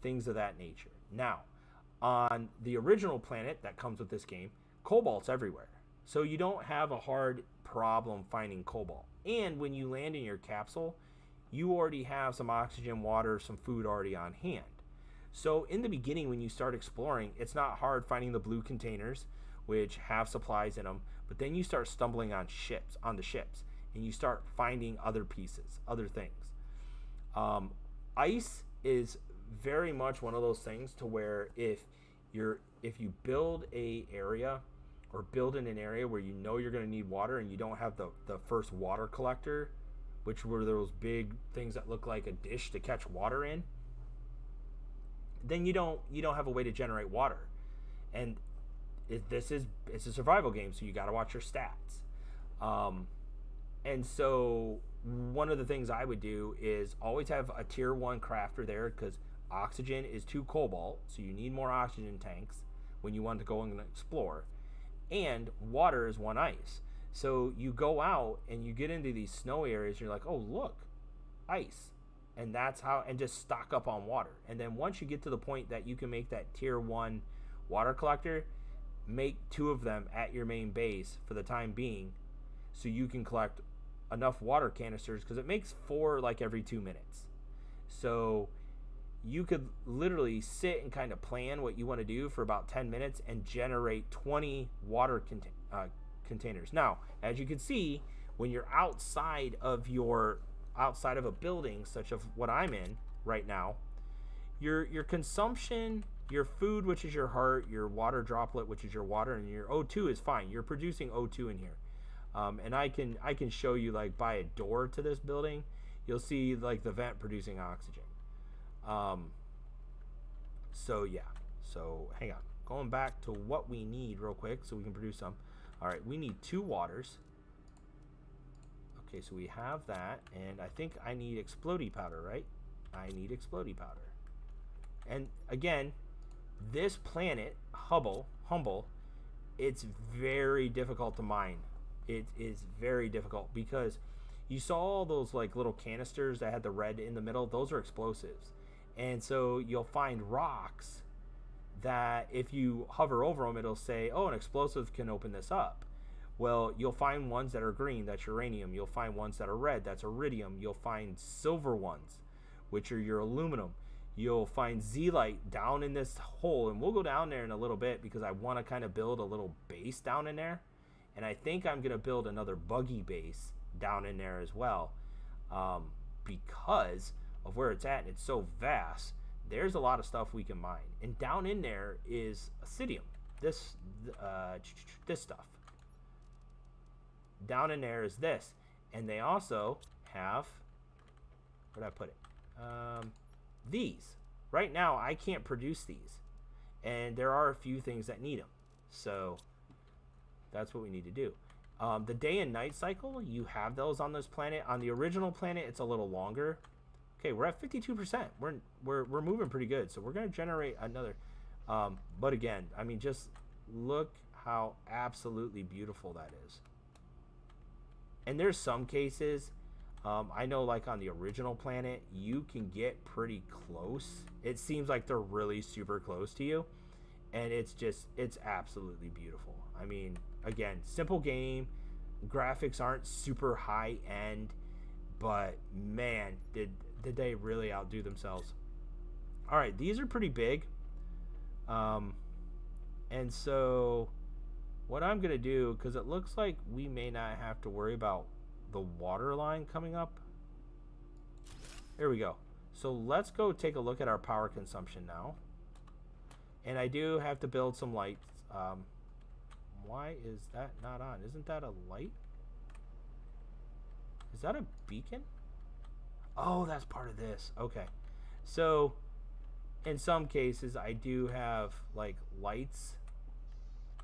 A: things of that nature. Now, on the original planet that comes with this game, cobalt's everywhere. So you don't have a hard problem finding cobalt. And when you land in your capsule, you already have some oxygen, water, some food already on hand. So in the beginning, when you start exploring, it's not hard finding the blue containers, which have supplies in them. But then you start stumbling on the ships, and you start finding other pieces, other things. Ice is very much one of those things to where if you build a area or build in an area where you know you're going to need water and you don't have the first water collector, which were those big things that look like a dish to catch water in, then you don't have a way to generate water. And it's a survival game, so you got to watch your stats. And so one of the things I would do is always have a tier 1 crafter there, because oxygen is 2 cobalt, so you need more oxygen tanks when you want to go and explore, and water is 1 ice. So you go out and you get into these snow areas, and you're like, oh look, ice. And that's how, and just stock up on water. And then once you get to the point that you can make that tier 1 water collector, make 2 of them at your main base for the time being, so you can collect enough water canisters, because it makes 4 like every 2 minutes. So you could literally sit and kind of plan what you want to do for about 10 minutes and generate 20 water containers. Now, as you can see, when you're outside of a building, such as what I'm in right now, your consumption, your food, which is your heart, your water droplet, which is your water, and your O2 is fine. You're producing O2 in here. And I can show you, like, by a door to this building, you'll see like the vent producing oxygen. So yeah, so hang on, going back to what we need real quick so we can produce some. All right, we need 2 waters. Okay, so we have that, and I think I need explodey powder, right? I need explodey powder. And again, this planet, Humble, it's very difficult to mine. It is very difficult because you saw all those like little canisters that had the red in the middle. Those are explosives. And so you'll find rocks that if you hover over them, it'll say, oh, an explosive can open this up. Well, you'll find ones that are green, that's uranium. You'll find ones that are red, that's iridium. You'll find silver ones, which are your aluminum. You'll find zeolite down in this hole, and we'll go down there in a little bit because I want to kind of build a little base down in there. And I think I'm going to build another buggy base down in there as well, because of where it's at, and it's so vast. There's a lot of stuff we can mine, and down in there is acidium. This stuff down in there is this, and they also have, where did I put it? These. Right now, I can't produce these, and there are a few things that need them. So that's what we need to do. The day and night cycle, you have those on this planet. On the original planet, it's a little longer. Okay, we're at 52%. We're moving pretty good. So we're going to generate another. But again, I mean, just look how absolutely beautiful that is. And there's some cases, I know, like on the original planet, you can get pretty close. It seems like they're really super close to you. And it's absolutely beautiful. I mean, again, simple game. Graphics aren't super high end, but man, did they really outdo themselves. All right, these are pretty big. And so what I'm going to do, because it looks like we may not have to worry about the water line coming up. There we go. So let's go take a look at our power consumption now. And I do have to build some lights. Why is that not on? Isn't that a light? Is that a beacon? Oh, that's part of this. Okay. So in some cases I do have like lights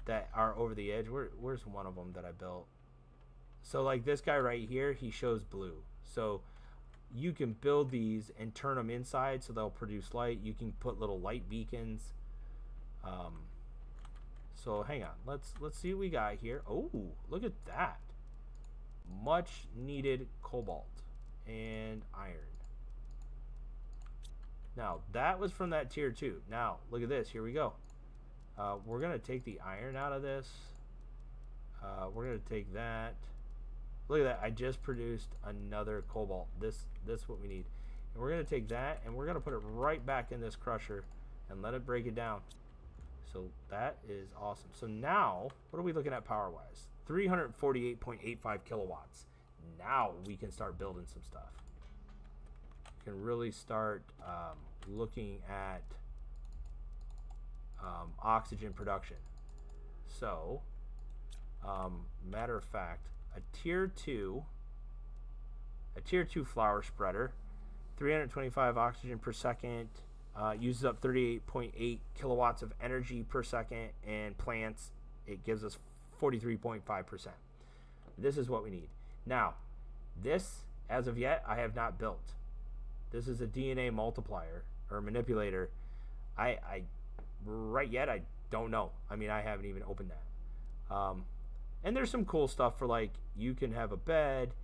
A: that are over the edge. Where's one of them that I built? So like this guy right here, he shows blue. So you can build these and turn them inside so they'll produce light. You can put little light beacons. So hang on, let's see what we got here. Oh, look at that. Much needed cobalt and iron. Now that was from that tier 2. Now look at this, here we go. We're gonna take the iron out of this. We're gonna take that. Look at that, I just produced another cobalt. This is what we need. And we're gonna take that and we're gonna put it right back in this crusher and let it break it down. So that is awesome. So now, what are we looking at power-wise? 348.85 kilowatts. Now we can start building some stuff. We can really start looking at oxygen production. So, matter of fact, a tier 2 flower spreader, 325 oxygen per second. Uses up 38.8 kilowatts of energy per second, and plants, it gives us 43.5%. This is what we need. Now, this, as of yet, I have not built. This is a DNA multiplier or manipulator. Right yet, I don't know. I mean, I haven't even opened that. And there's some cool stuff for, like, you can have a bed,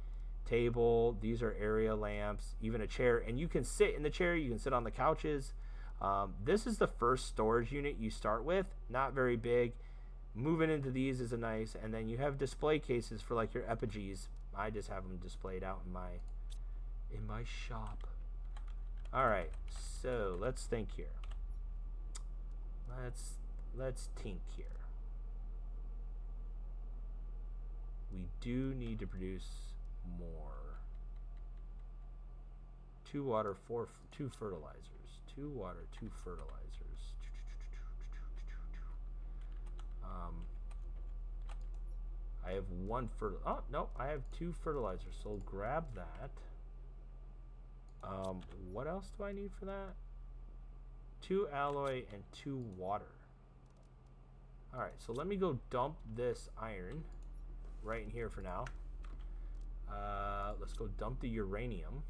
A: table, these are area lamps, even a chair, and you can sit in the chair, you can sit on the couches. This is the first storage unit you start with, not very big. Moving into these is a nice, and then you have display cases for like your effigies. I just have them displayed out in my shop. All right, so let's think here. Let's think here. We do need to produce more. 2 water, 2 fertilizers. 2 water, 2 fertilizers. I have 1 fertilizer. Oh, no, I have 2 fertilizers. So grab that. What else do I need for that? 2 alloy and 2 water. Alright, so let me go dump this iron right in here for now. Let's go dump the uranium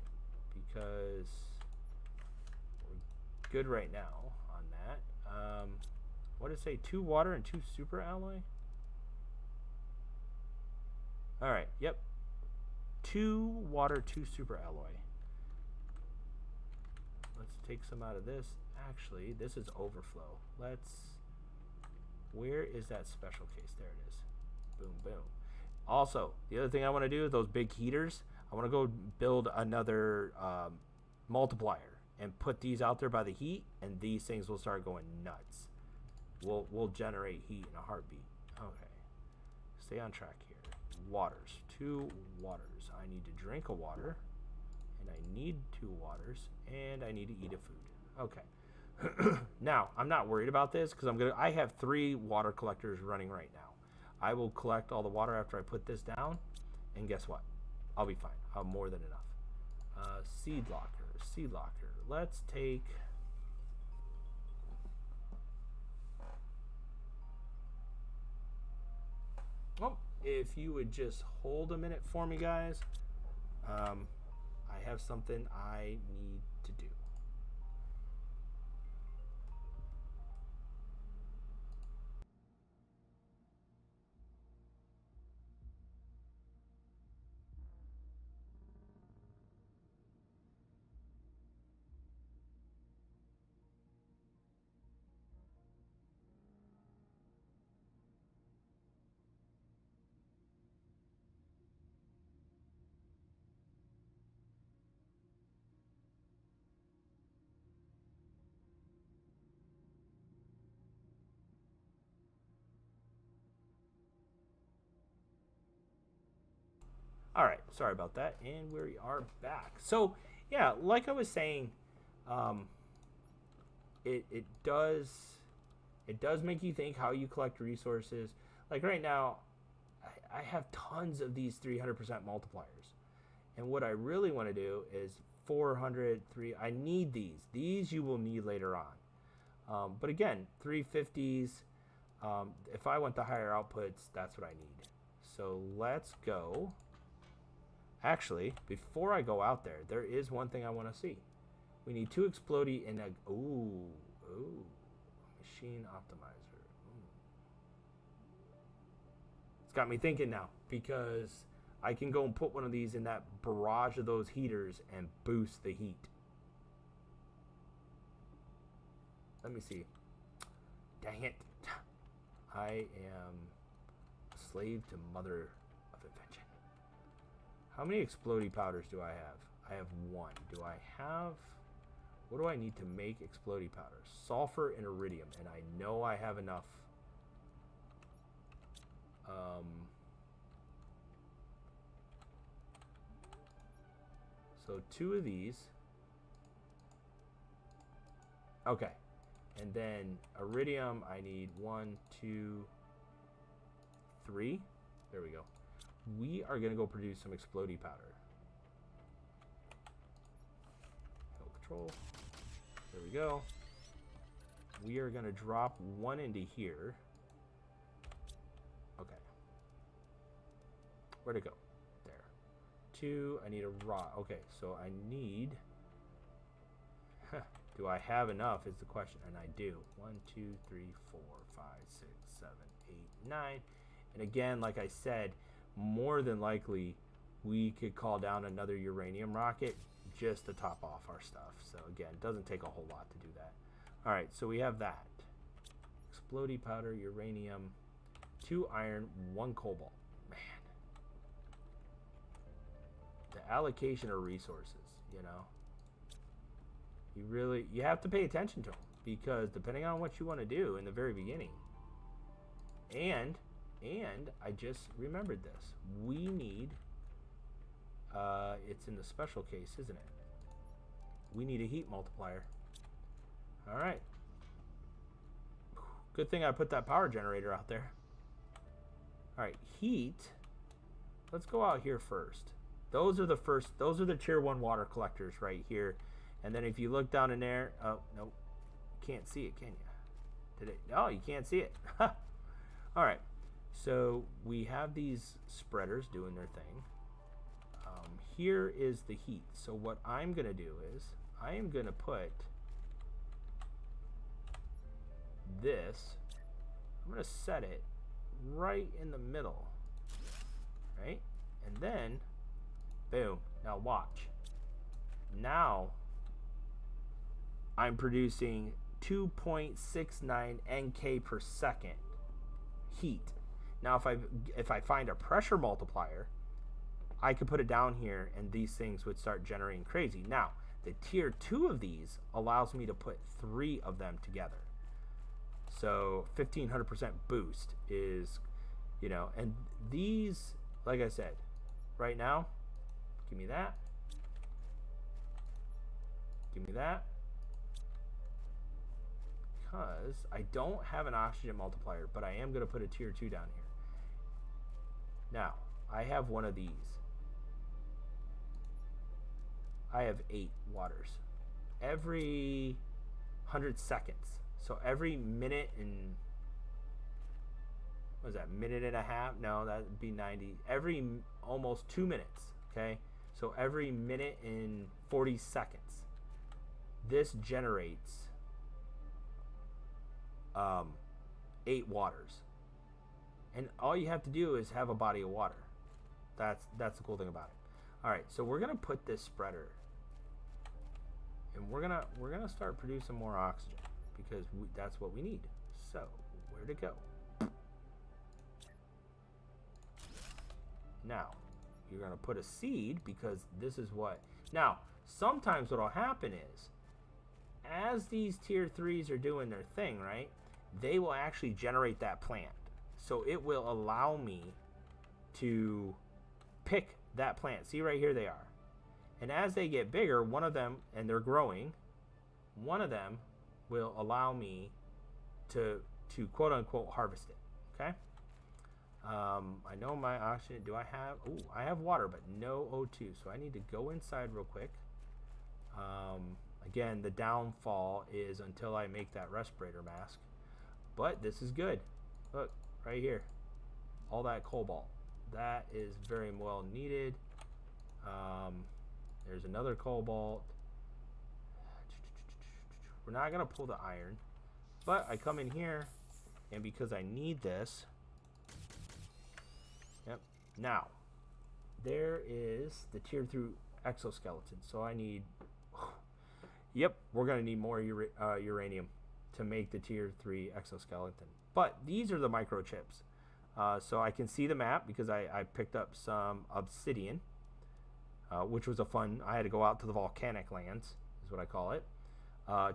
A: because we're good right now on that. What did it say? 2 water and 2 super alloy? Alright, yep. 2 water, 2 super alloy. Let's take some out of this. Actually, this is overflow. Where is that special case? There it is. Boom, boom. Also, the other thing I want to do, those big heaters, I want to go build another multiplier and put these out there by the heat, and these things will start going nuts. We'll generate heat in a heartbeat. Okay. Stay on track here. Waters. 2 waters. I need to drink a water, and I need 2 waters, and I need to eat a food. Okay. Now, I'm not worried about this because I have 3 water collectors running right now. I will collect all the water after I put this down, and guess what? I'll be fine. I'll have more than enough. Seed locker. Seed locker. Let's take... Oh, if you would just hold a minute for me, guys. I have something I need to do. All right, sorry about that, and we are back. So yeah, like I was saying, um, it does make you think how you collect resources. Like right now, I have tons of these 300% multipliers, and what I really want to do is 400, 3. I need these. These you will need later on. But again, 350s. If I want the higher outputs, that's what I need. So let's go. Actually, before I go out there, there is one thing I want to see. We need 2 explodey and a machine optimizer. It's got me thinking now, because I can go and put one of these in that barrage of those heaters and boost the heat. Let me see. Dang it. I am a slave to mother of invention. How many explodey powders do I have? I have 1. Do I have... What do I need to make explodey powders? Sulfur and iridium. And I know I have enough. So 2 of these. Okay. And then iridium, I need 1, 2, 3. There we go. We are going to go produce some explodey powder. No control. There we go. We are going to drop 1 into here. Okay. Where'd it go? There. 2, I need a rod. Okay, so I need... Do I have enough is the question, and I do. 1, 2, 3, 4, 5, 6, 7, 8, 9. And again, like I said, more than likely, we could call down another uranium rocket just to top off our stuff. So again, it doesn't take a whole lot to do that. All right, so we have that. Explodey powder, uranium, 2 iron, 1 cobalt. Man. The allocation of resources, you know. You have to pay attention to them, because depending on what you want to do in the very beginning. And I just remembered this. We need, it's in the special case, isn't it? We need a heat multiplier. All right. Good thing I put that power generator out there. All right, heat. Let's go out here first. Those are the tier 1 water collectors right here. And then if you look down in there, oh, nope. Can't see it, can you? Did it? No, you can't see it. All right. So we have these spreaders doing their thing. Here is the heat. So what I'm going to do is I am going to put this, I'm going to set it right in the middle. Right? And then, boom. Now watch. Now, I'm producing 2.69 NK per second heat. Now, if I find a pressure multiplier, I could put it down here, and these things would start generating crazy. Now, the tier 2 of these allows me to put 3 of them together. So 1500% boost is, you know, and these, like I said, right now, give me that. Give me that. Because I don't have an oxygen multiplier, but I am going to put a tier 2 down here. Now, I have one of these. I have 8 waters. Every 100 seconds. So every minute and... what is that, minute and a half? No, that would be 90. Every almost 2 minutes, okay? So every minute and 40 seconds. This generates 8 waters. And all you have to do is have a body of water. That's the cool thing about it. All right, so we're gonna put this spreader, and we're gonna start producing more oxygen, because that's what we need. So where'd it go? Now you're gonna put a seed, because this is what. Now sometimes what'll happen is, as these tier 3s are doing their thing, right, they will actually generate that plant. So it will allow me to pick that plant. See right here they are. And as they get bigger, one of them, and they're growing, one of them will allow me to quote unquote harvest it. Okay. I know my oxygen. Do I have? Oh, I have water, but no O2. So I need to go inside real quick. Again, the downfall is until I make that respirator mask. But this is good. Look, right here. All that cobalt. That is very well needed. There's another cobalt. We're not going to pull the iron. But I come in here, and because I need this... Yep. Now, there is the tier 3 exoskeleton. So I need... Yep, we're going to need more uranium to make the tier 3 exoskeleton. But these are the microchips. So I can see the map because I picked up some obsidian, which was a fun... I had to go out to the volcanic lands, is what I call it.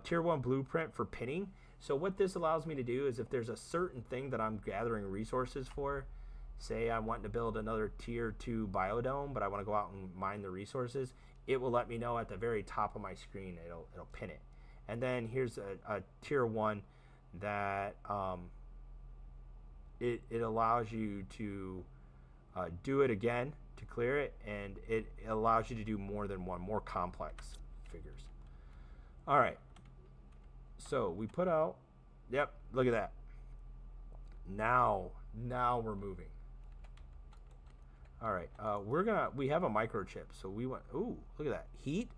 A: Tier 1 blueprint for pinning. So what this allows me to do is if there's a certain thing that I'm gathering resources for, say I want to build another tier 2 biodome, but I want to go out and mine the resources, it will let me know at the very top of my screen. It'll pin it. And then here's a tier 1 that it allows you to do it again to clear it, and it allows you to do more than one, more complex figures. All right. So we put out, yep, look at that. Now we're moving. All right, we have a microchip, so we want, ooh, look at that. Heat,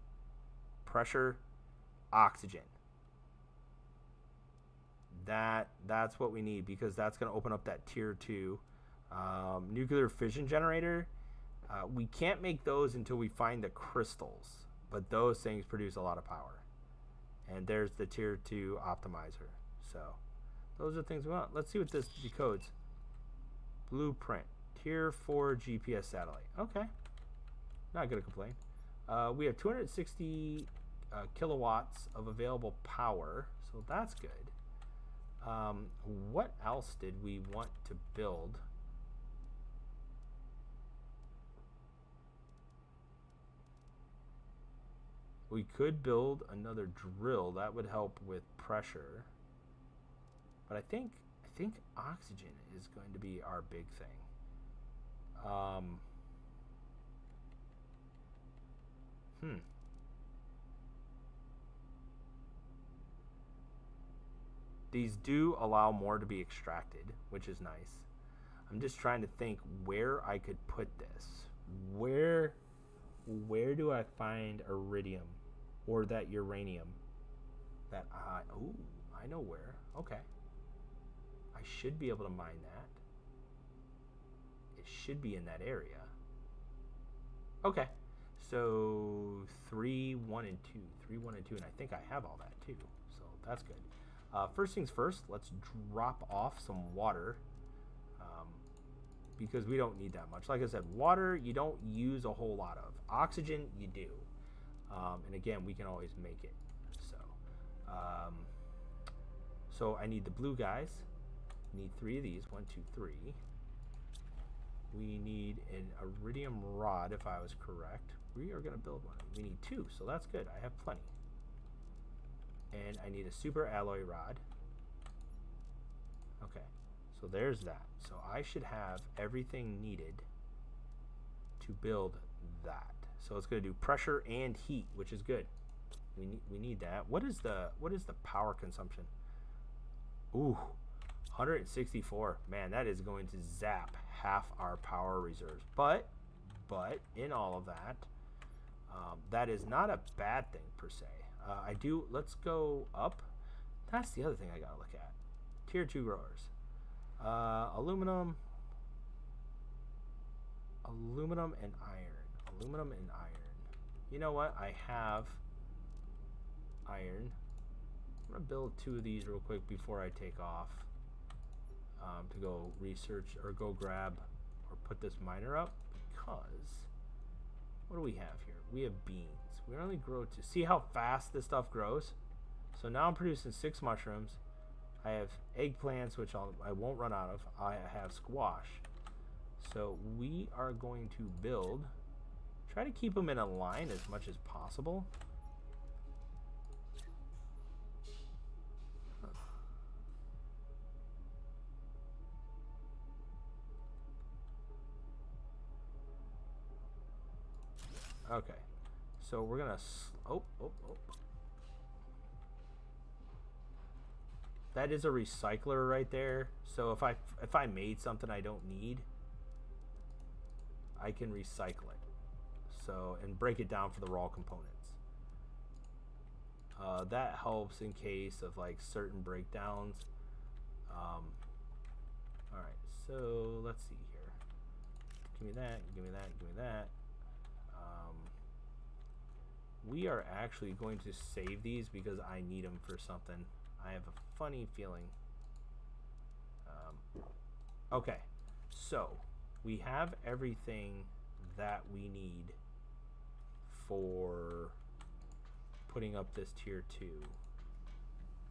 A: pressure, oxygen. That's what we need because that's gonna open up that tier 2. Nuclear fission generator, we can't make those until we find the crystals, but those things produce a lot of power. And there's the tier 2 optimizer. So those are things we want. Let's see what this decodes. Blueprint. Tier 4 GPS satellite. Okay. Not going to complain. We have 260 kilowatts of available power. So that's good. What else did we want to build? We could build another drill. That would help with pressure. But I think oxygen is going to be our big thing. These do allow more to be extracted, which is nice. I'm just trying to think where I could put this. Where do I find iridium or that uranium? That I know where. Okay. I should be able to mine that. It should be in that area. Okay. So 3, 1, and 2. 3, 1, and 2. And I think I have all that too. So that's good. First things first, let's drop off some water. Because we don't need that much. Like I said, water you don't use a whole lot of. Oxygen you do. And again, we can always make it. So I need the blue guys. Need 3 of these. 1, 2, 3. We need an iridium rod, if I was correct. We are going to build one. We need 2, so that's good. I have plenty. And I need a super alloy rod. Okay, so there's that. So I should have everything needed to build that. So it's going to do pressure and heat, which is good. We need that. What is the power consumption? Ooh, 164. Man, that is going to zap half our power reserves. But in all of that, that is not a bad thing per se. Let's go up. That's the other thing I gotta look at. Tier 2 growers. Aluminum and iron. Aluminum and iron. You know what? I have iron. I'm gonna build 2 of these real quick before I take off. To go research or go grab or put this miner up, because what do we have here? We have beans. We only grow to see how fast this stuff grows. So now I'm producing 6 mushrooms. I have eggplants, which I won't run out of. I have squash. So we are going to build Try to keep them in a line as much as possible. Okay, so we're gonna oh. That is a recycler right there. So if I made something I don't need, I can recycle it. So, and break it down for the raw components. That helps in case of like certain breakdowns. All right, so let's see here. Give me that. Give me that. Give me that. We are actually going to save these because I need them for something. I have a funny feeling. Okay, so we have everything that we need for putting up this tier 2.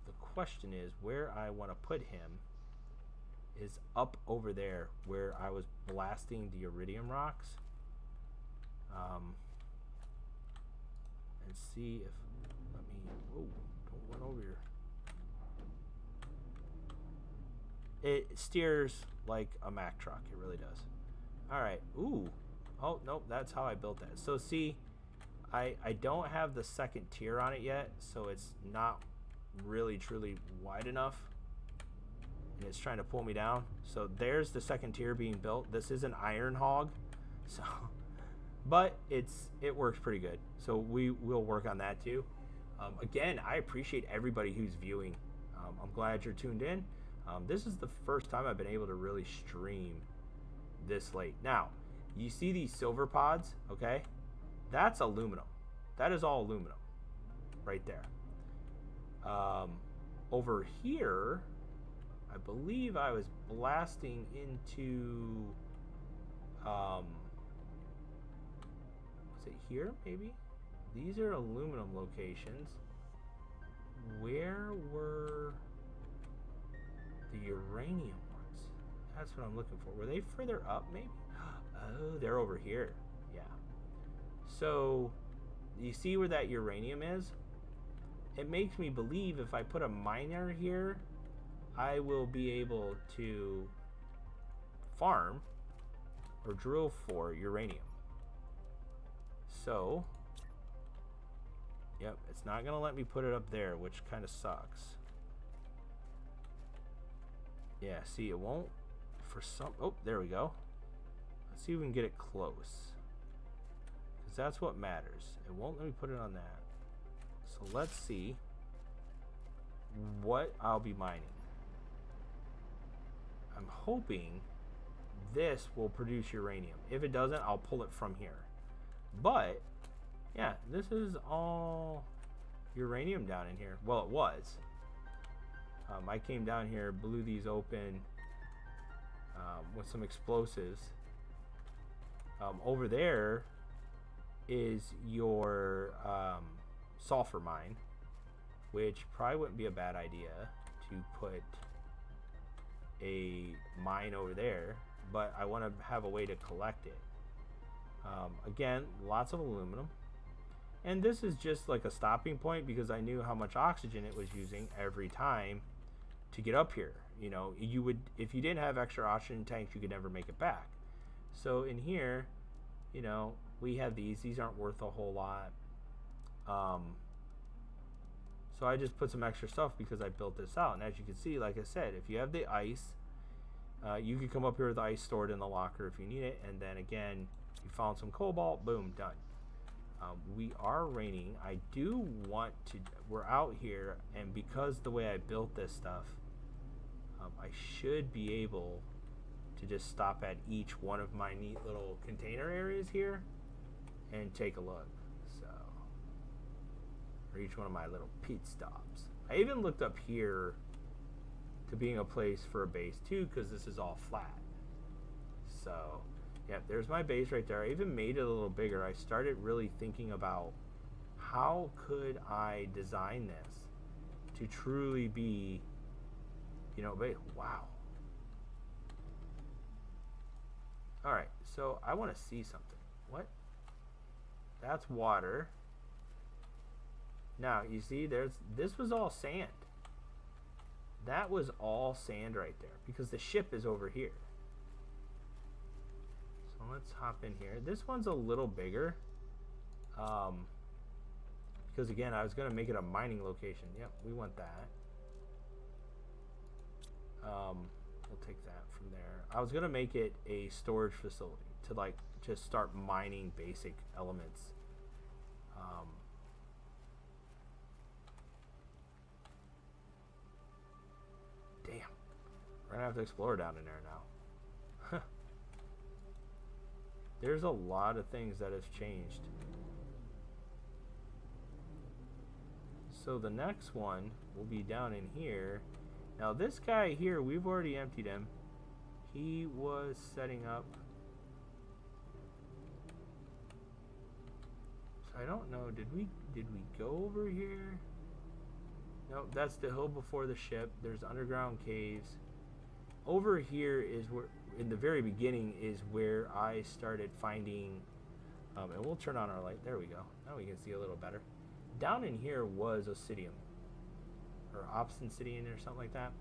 A: The question is where I want to put him is up over there where I was blasting the iridium rocks. And see if, let me, oh, don't run over here. It steers like a Mack truck, it really does. Alright, ooh, oh, nope, that's how I built that. So see, I don't have the second tier on it yet, so it's not really truly wide enough. And it's trying to pull me down. So there's the second tier being built. This is an iron hog, so, but it works pretty good. So we'll work on that too. Again, I appreciate everybody who's viewing. I'm glad you're tuned in. This is the first time I've been able to really stream this late. Now, you see these silver pods, okay? That's aluminum. That is all aluminum right there. Over here, I believe I was blasting into, was it here maybe? These are aluminum locations. Where were the uranium ones? That's what I'm looking for. Were they further up maybe? Oh, they're over here. Yeah. So, you see where that uranium is? It makes me believe if I put a miner here, I will be able to farm or drill for uranium. So, yep, it's not going to let me put it up there, which kind of sucks. Yeah, see, it won't for some... Oh, there we go. Let's see if we can get it close. Because that's what matters. It won't let me put it on that. So let's see what I'll be mining. I'm hoping this will produce uranium. If it doesn't, I'll pull it from here. But, yeah, this is all uranium down in here. Well, it was. I came down here, blew these open with some explosives. Over there is your sulfur mine, which probably wouldn't be a bad idea to put a mine over there, but I want to have a way to collect it. Again, lots of aluminum. And this is just like a stopping point because I knew how much oxygen it was using every time to get up here. You know, you would, if you didn't have extra oxygen tanks, you could never make it back. So in here, you know, we have these aren't worth a whole lot. So I just put some extra stuff because I built this out. And as you can see, like I said, if you have the ice, you could come up here with the ice stored in the locker if you need it. And then again, you found some cobalt, boom, done. We are raining. I do want to, we're out here, and because the way I built this stuff, I should be able to just stop at each one of my neat little container areas here and take a look. So, or each one of my little pit stops. I even looked up here to being a place for a base too, because this is all flat. So, yeah, there's my base right there. I even made it a little bigger. I started really thinking about how could I design this to truly be, you know, wow. All right, so I want to see something. What? That's water. Now, you see, this was all sand. That was all sand right there because the ship is over here. So let's hop in here. This one's a little bigger. Because again, I was going to make it a mining location. Yep, we want that. We'll take that from there. I was going to make it a storage facility to like just start mining basic elements. Damn. We're going to have to explore down in there now. There's a lot of things that have changed. So the next one will be down in here. Now this guy here, we've already emptied him. He was setting up. So I don't know, did we go over here? No, that's the hill before the ship. There's underground caves. Over here is where, in the very beginning, is where I started finding, and we'll turn on our light. There we go. Now we can see a little better. Down in here was Obsidian, or Obsidian or something like that.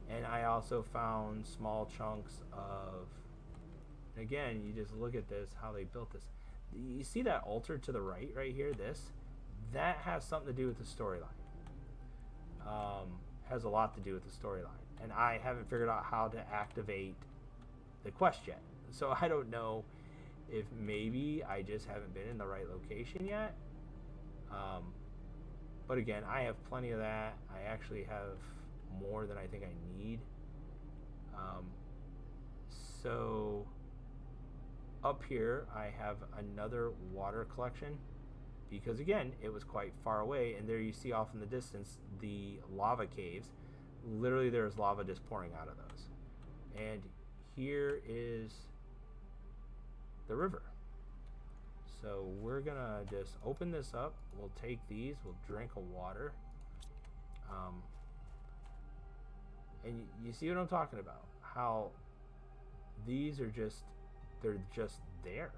A: And I also found small chunks of, again, you just look at this, how they built this. You see that altar to the right here, this? That has something to do with the storyline. Has a lot to do with the storyline. And I haven't figured out how to activate the quest yet. So I don't know if maybe I just haven't been in the right location yet. But again, I have plenty of that. I actually have more than I think I need. So up here I have another water collection because again, it was quite far away, and there you see off in the distance the lava caves. Literally there's lava just pouring out of those. And here is the river. So we're gonna just open this up. We'll take these, we'll drink a water. And you see what I'm talking about? How these are just, they're just there.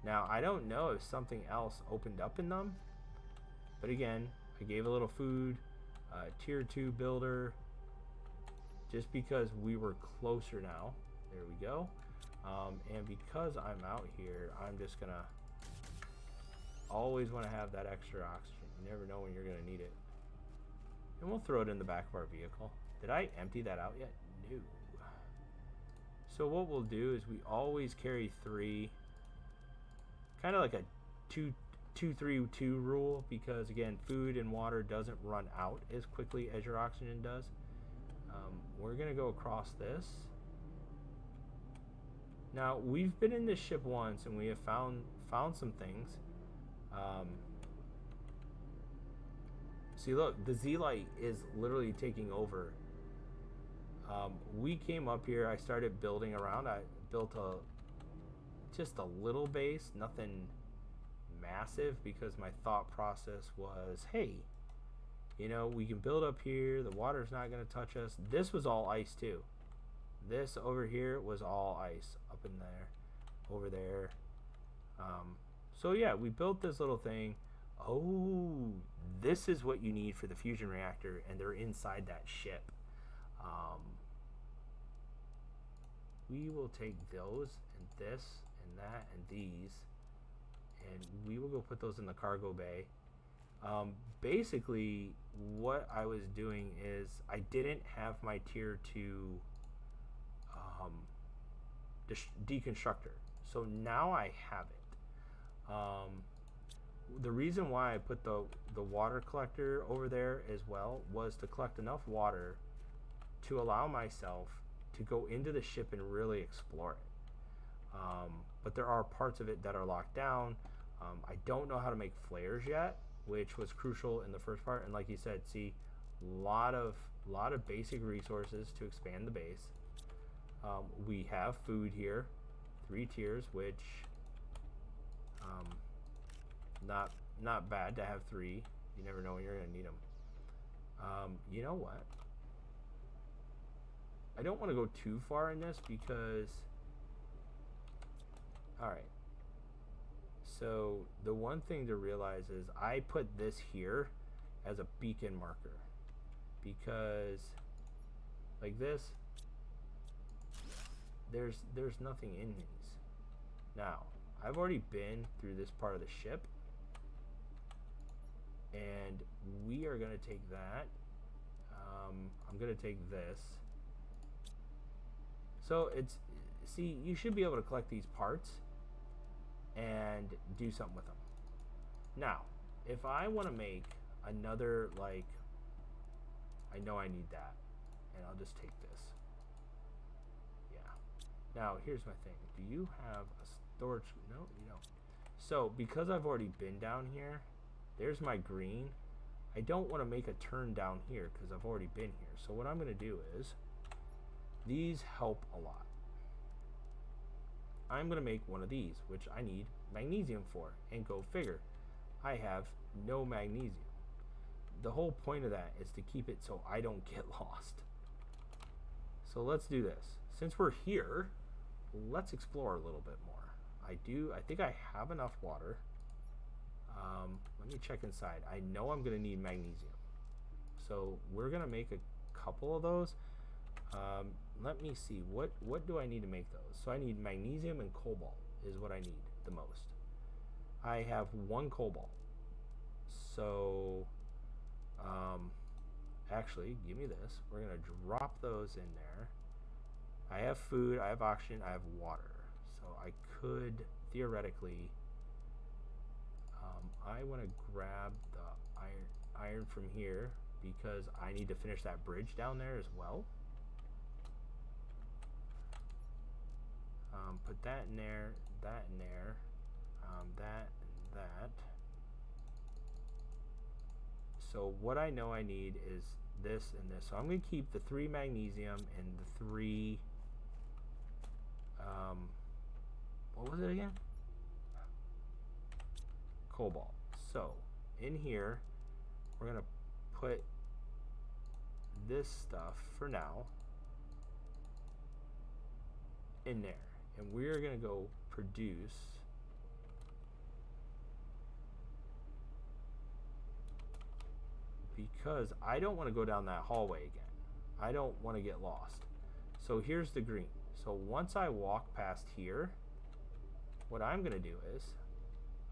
A: Now, I don't know if something else opened up in them. But again, I gave a little food, tier 2 builder, just because we were closer now. There we go. And because I'm out here, I'm just gonna always want to have that extra oxygen. You never know when you're gonna need it. And we'll throw it in the back of our vehicle. Did I empty that out yet? No. So what we'll do is we always carry 3, kind of like a 2-3-2 rule, because again, food and water doesn't run out as quickly as your oxygen does. We're gonna go across this. Now we've been in this ship once and we have found some things. See, look, the Z-Light is literally taking over. We came up here, I started building around. I built just a little base, nothing massive, because my thought process was, hey, you know, we can build up here, the water's not going to touch us. This was all ice too. This over here was all ice, up in there, over there. So yeah, we built this little thing. Oh, this is what you need for the fusion reactor, and they're inside that ship. We will take those and this and that and these, and we will go put those in the cargo bay. Basically what I was doing is I didn't have my tier 2 deconstructor, so now I have it. The reason why I put the water collector over there as well was to collect enough water to allow myself to go into the ship and really explore it. But there are parts of it that are locked down. I don't know how to make flares yet, which was crucial in the first part. And like you said, see, lot of basic resources to expand the base. We have food here, 3 tiers, which not bad to have 3. You never know when you're gonna need them. You know what? I don't want to go too far in this because, all right. So the one thing to realize is I put this here as a beacon marker because like this, there's nothing in these. Now, I've already been through this part of the ship, and we are going to take that. I'm going to take this. So it's, see, you should be able to collect these parts and do something with them. Now, if I want to make another, like, I know I need that, and I'll just take this. Yeah. Now, here's my thing. Do you have a storage? No, you don't. So, because I've already been down here, there's my green. I don't want to make a turn down here because I've already been here. So what I'm going to do is, these help a lot. I'm going to make one of these, which I need magnesium for, and go figure, I have no magnesium. The whole point of that is to keep it so I don't get lost. So let's do this. Since we're here, let's explore a little bit more. I think I have enough water. Let me check inside. I know I'm going to need magnesium. So we're going to make a couple of those. Let me see. What do I need to make those? So I need magnesium and cobalt is what I need the most. I have 1 cobalt. So actually, give me this. We're going to drop those in there. I have food, I have oxygen, I have water. So I could theoretically, I want to grab the iron from here because I need to finish that bridge down there as well. Put that in there, that in there, that and that. So what I know I need is this and this. So I'm going to keep the 3 magnesium and the 3, what was it again? Cobalt. So in here, we're going to put this stuff for now in there. And we're going to go produce because I don't want to go down that hallway again. I don't want to get lost. So here's the green. So once I walk past here, what I'm going to do is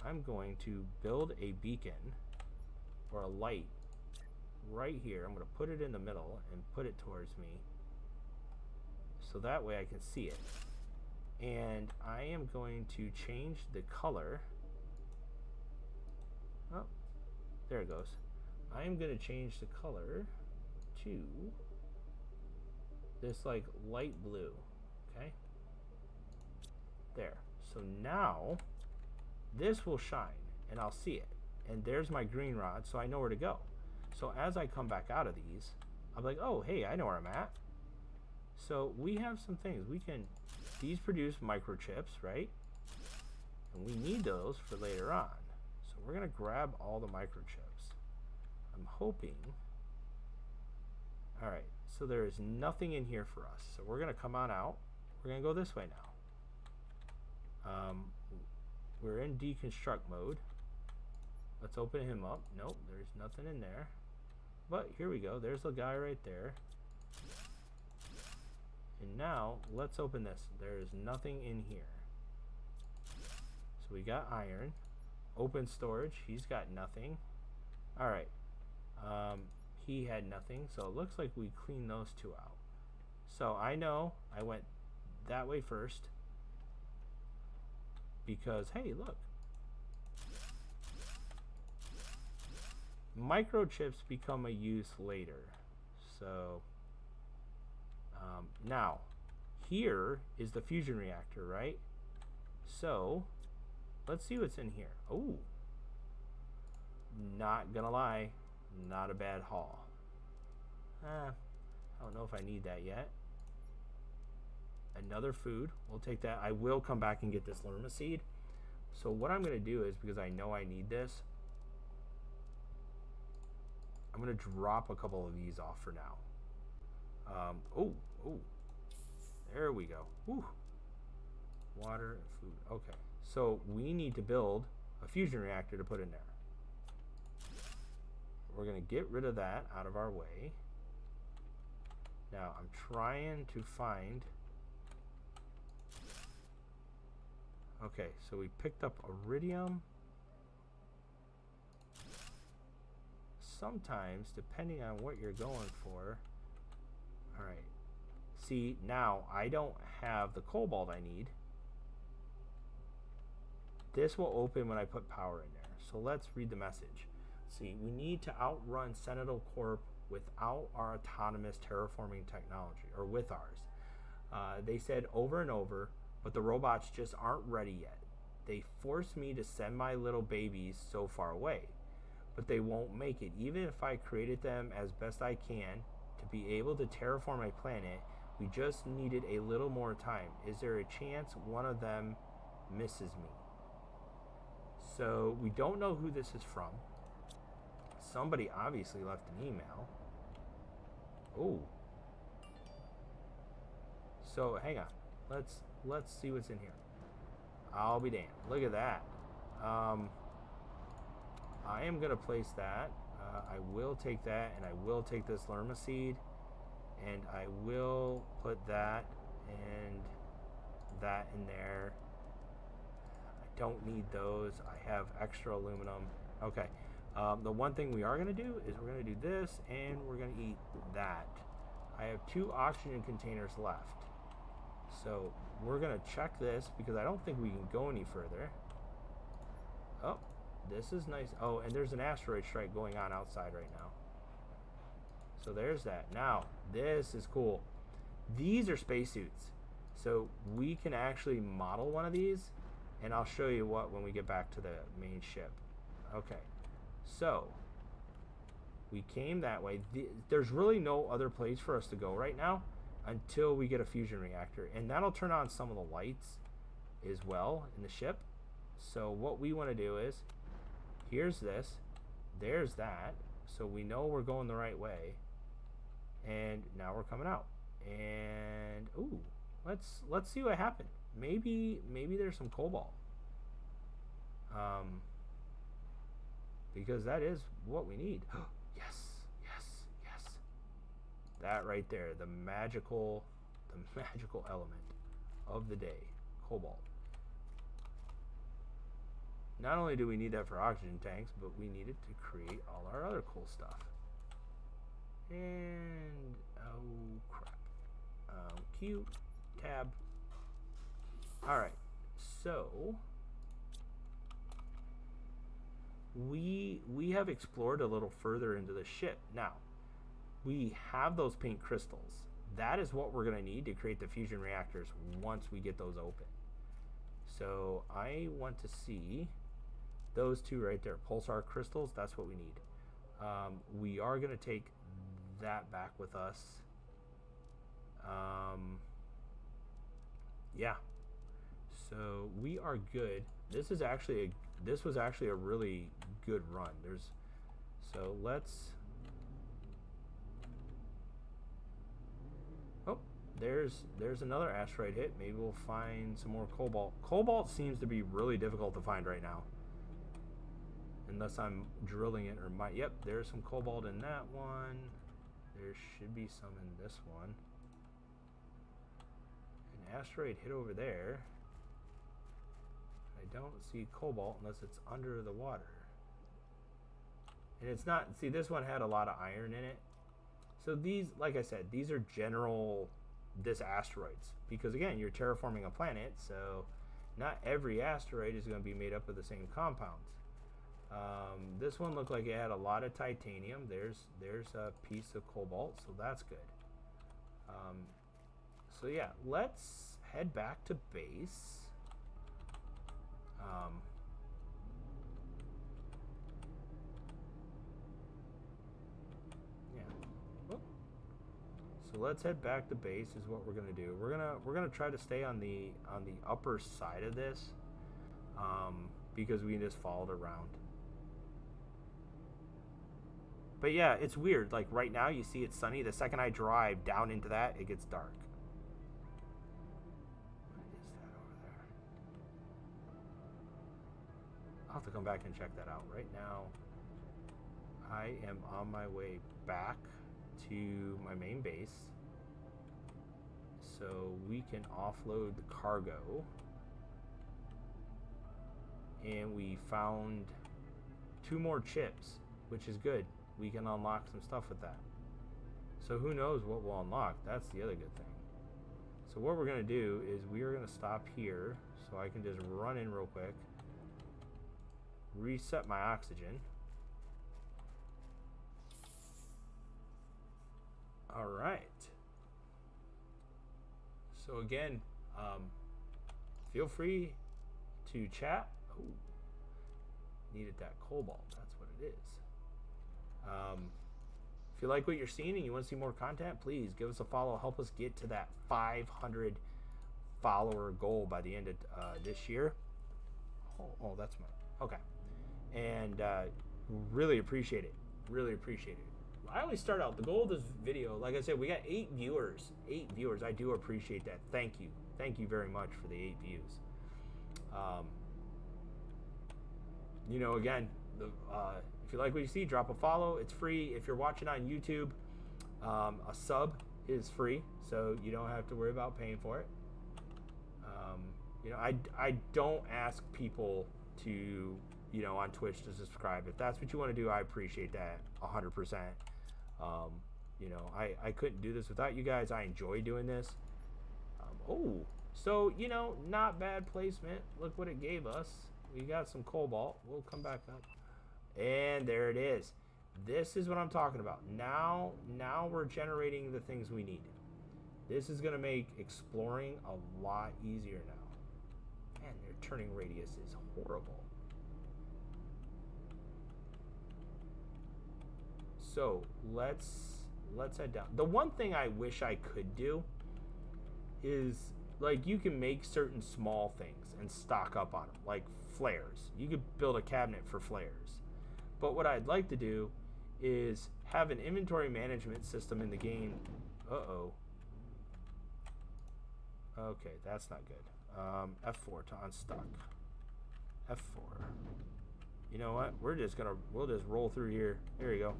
A: I'm going to build a beacon or a light right here. I'm going to put it in the middle and put it towards me so that way I can see it. And I am going to change the color. Oh, there it goes. I am going to change the color to this like light blue. Okay, there. So now this will shine and I'll see it, and there's my green rod, so I know where to go. So as I come back out of these, I'm like, oh hey, I know where I'm at. So we have some things we can, these produce microchips, right? And we need those for later on. So we're gonna grab all the microchips. I'm hoping, all right, so there is nothing in here for us. So we're gonna come on out. We're gonna go this way now. We're in deconstruct mode. Let's open him up. Nope, there's nothing in there. But here we go. There's the guy right there. And now let's open this. There is nothing in here. So we got iron. Open storage. He's got nothing. All right. He had nothing. So it looks like we cleaned those 2 out. So I know I went that way first. Because, hey, look. Microchips become a use later. So, now, here is the fusion reactor, right? So, let's see what's in here. Oh, not gonna lie, not a bad haul. I don't know if I need that yet. Another food, we'll take that. I will come back and get this lerma seed. So what I'm gonna do is, because I know I need this, I'm gonna drop a couple of these off for now. There we go. Whew. Water and food. Okay, So we need to build a fusion reactor to put in there. We're going to get rid of that out of our way. Now I'm trying to find... Okay, so we picked up iridium. Sometimes, depending on what you're going for... Alright. See, now I don't have the cobalt I need. This will open when I put power in there. So let's read the message. See, we need to outrun Sentinel Corp without our autonomous terraforming technology, or with ours. They said over and over, but the robots just aren't ready yet. They force me to send my little babies so far away, but they won't make it. Even if I created them as best I can to be able to terraform my planet, we just needed a little more time. Is there a chance one of them misses me? So we don't know who this is from. Somebody obviously left an email. Oh. So hang on. Let's see what's in here. I'll be damned. Look at that. I am gonna place that. I will take that, and I will take this Lerma seed, and I will put that and that in there. I don't need those. I have extra aluminum. Okay. The one thing we are going to do is we're going to do this, and we're going to eat that. I have 2 oxygen containers left. So we're going to check this because I don't think we can go any further. Oh, this is nice. Oh, and there's an asteroid strike going on outside right now. So there's that. Now, this is cool. These are spacesuits. So we can actually model one of these, and I'll show you what when we get back to the main ship. Okay. So, we came that way. There's really no other place for us to go right now until we get a fusion reactor. And that'll turn on some of the lights as well in the ship. So what we want to do is, here's this, there's that. So we know we're going the right way. And now we're coming out. And, ooh, let's see what happened. Maybe there's some cobalt. Because that is what we need. Yes, yes, yes. That right there, the magical element of the day, cobalt. Not only do we need that for oxygen tanks, but we need it to create all our other cool stuff. And oh crap. Q tab. All right, so. We have explored a little further into the ship. Now, we have those pink crystals. That is what we're going to need to create the fusion reactors once we get those open. So I want to see those 2 right there. Pulsar crystals, that's what we need. We are going to take that back with us. Yeah. So we are good. This was actually a really good run. So let's. Oh, there's another asteroid hit. Maybe we'll find some more cobalt. Cobalt seems to be really difficult to find right now, unless I'm drilling it or my. Yep, there's some cobalt in that one. There should be some in this one. An asteroid hit over there. I don't see cobalt unless it's under the water. And it's not, see, this one had a lot of iron in it. So these, like I said, these are general asteroids. Because again, you're terraforming a planet, so not every asteroid is going to be made up of the same compounds. This one looked like it had a lot of titanium. There's a piece of cobalt, so that's good. So yeah, let's head back to base. Yeah. Oh. So let's head back to base is what we're gonna do. We're gonna try to stay on the upper side of this, because we can just follow it around. But yeah, it's weird. Like right now, you see it's sunny. The second I drive down into that, it gets dark. What is that over there? have to come back and check that out. Right now, I am on my way back to my main base so we can offload the cargo. And we found 2 more chips, which is good. We can unlock some stuff with that. So who knows what we'll unlock. That's the other good thing. So what we're going to do is we are going to stop here so I can just run in real quick, reset my oxygen. All right. So again, feel free to chat. Ooh, needed that cobalt. That's what it is. If you like what you're seeing and you want to see more content, please give us a follow. Help us get to that 500 follower goal by the end of this year. Oh, that's my... Okay. And really appreciate it. Really appreciate it. I always start out, the goal of this video, like I said, we got 8 viewers. 8 viewers. I do appreciate that. Thank you. Thank you very much for the 8 views. You know, again, if you like what you see, drop a follow. It's free. If you're watching on YouTube, a sub is free, so you don't have to worry about paying for it. You know, I don't ask people to, you know, on Twitch to subscribe. If that's what you want to do, I appreciate that 100%. You know, I couldn't do this without you guys. I enjoy doing this. Oh, so, you know, not bad placement. Look what it gave us. We got some cobalt. We'll come back up. And there it is. This is what I'm talking about. Now we're generating the things we need. This is going to make exploring a lot easier now. Man, their turning radius is horrible. So let's head down. The one thing I wish I could do is, like, you can make certain small things and stock up on them, like flares. You could build a cabinet for flares. But what I'd like to do is have an inventory management system in the game. Uh-oh. Okay, that's not good. F4 to unstuck. F4. You know what? We'll just roll through here. There you go.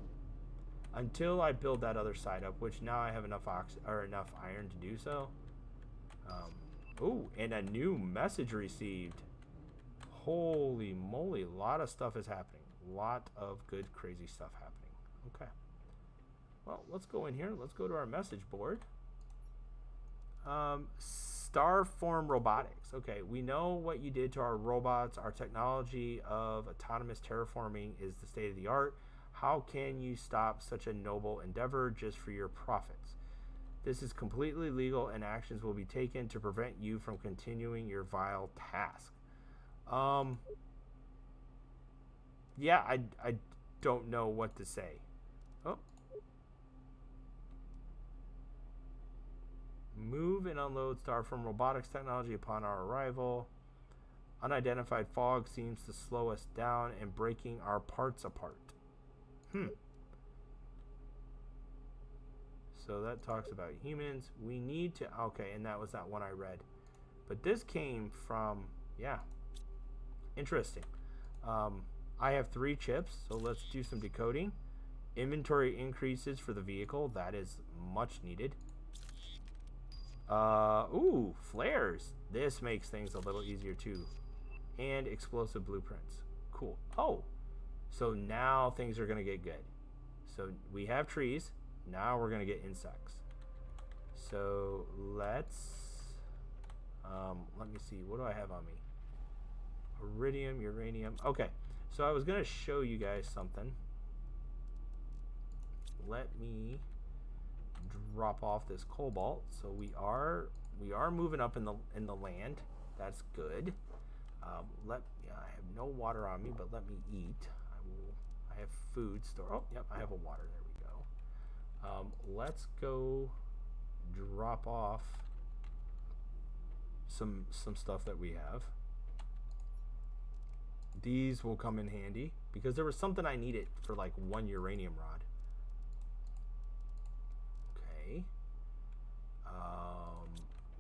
A: Until I build that other side up, which now I have enough enough iron to do so. Ooh, and a new message received. Holy moly, a lot of stuff is happening. A lot of good, crazy stuff happening. Okay. Well, let's go in here. Let's go to our message board. Starform Robotics. Okay, we know what you did to our robots. Our technology of autonomous terraforming is the state of the art. How can you stop such a noble endeavor just for your profits? This is completely legal and actions will be taken to prevent you from continuing your vile task. Yeah, I don't know what to say. Oh. Move and unload Starform Robotics technology upon our arrival. Unidentified fog seems to slow us down and breaking our parts apart. So that talks about humans. We need to... Okay, and that was that one I read. But this came from... Yeah. Interesting. I have 3 chips, so let's do some decoding. Inventory increases for the vehicle. That is much needed. Ooh, flares. This makes things a little easier too. And explosive blueprints. Cool. Oh, so now things are going to get good. So we have trees. Now we're going to get insects. So let's... let me see. What do I have on me? Iridium, uranium. Okay. So I was going to show you guys something. Let me drop off this cobalt. So we are moving up in the land. That's good. I have no water on me, but let me eat. I have food store. Oh, yep, I have a water. There we go. Let's go drop off some stuff that we have. These will come in handy because there was something I needed for like 1 uranium rod. Okay.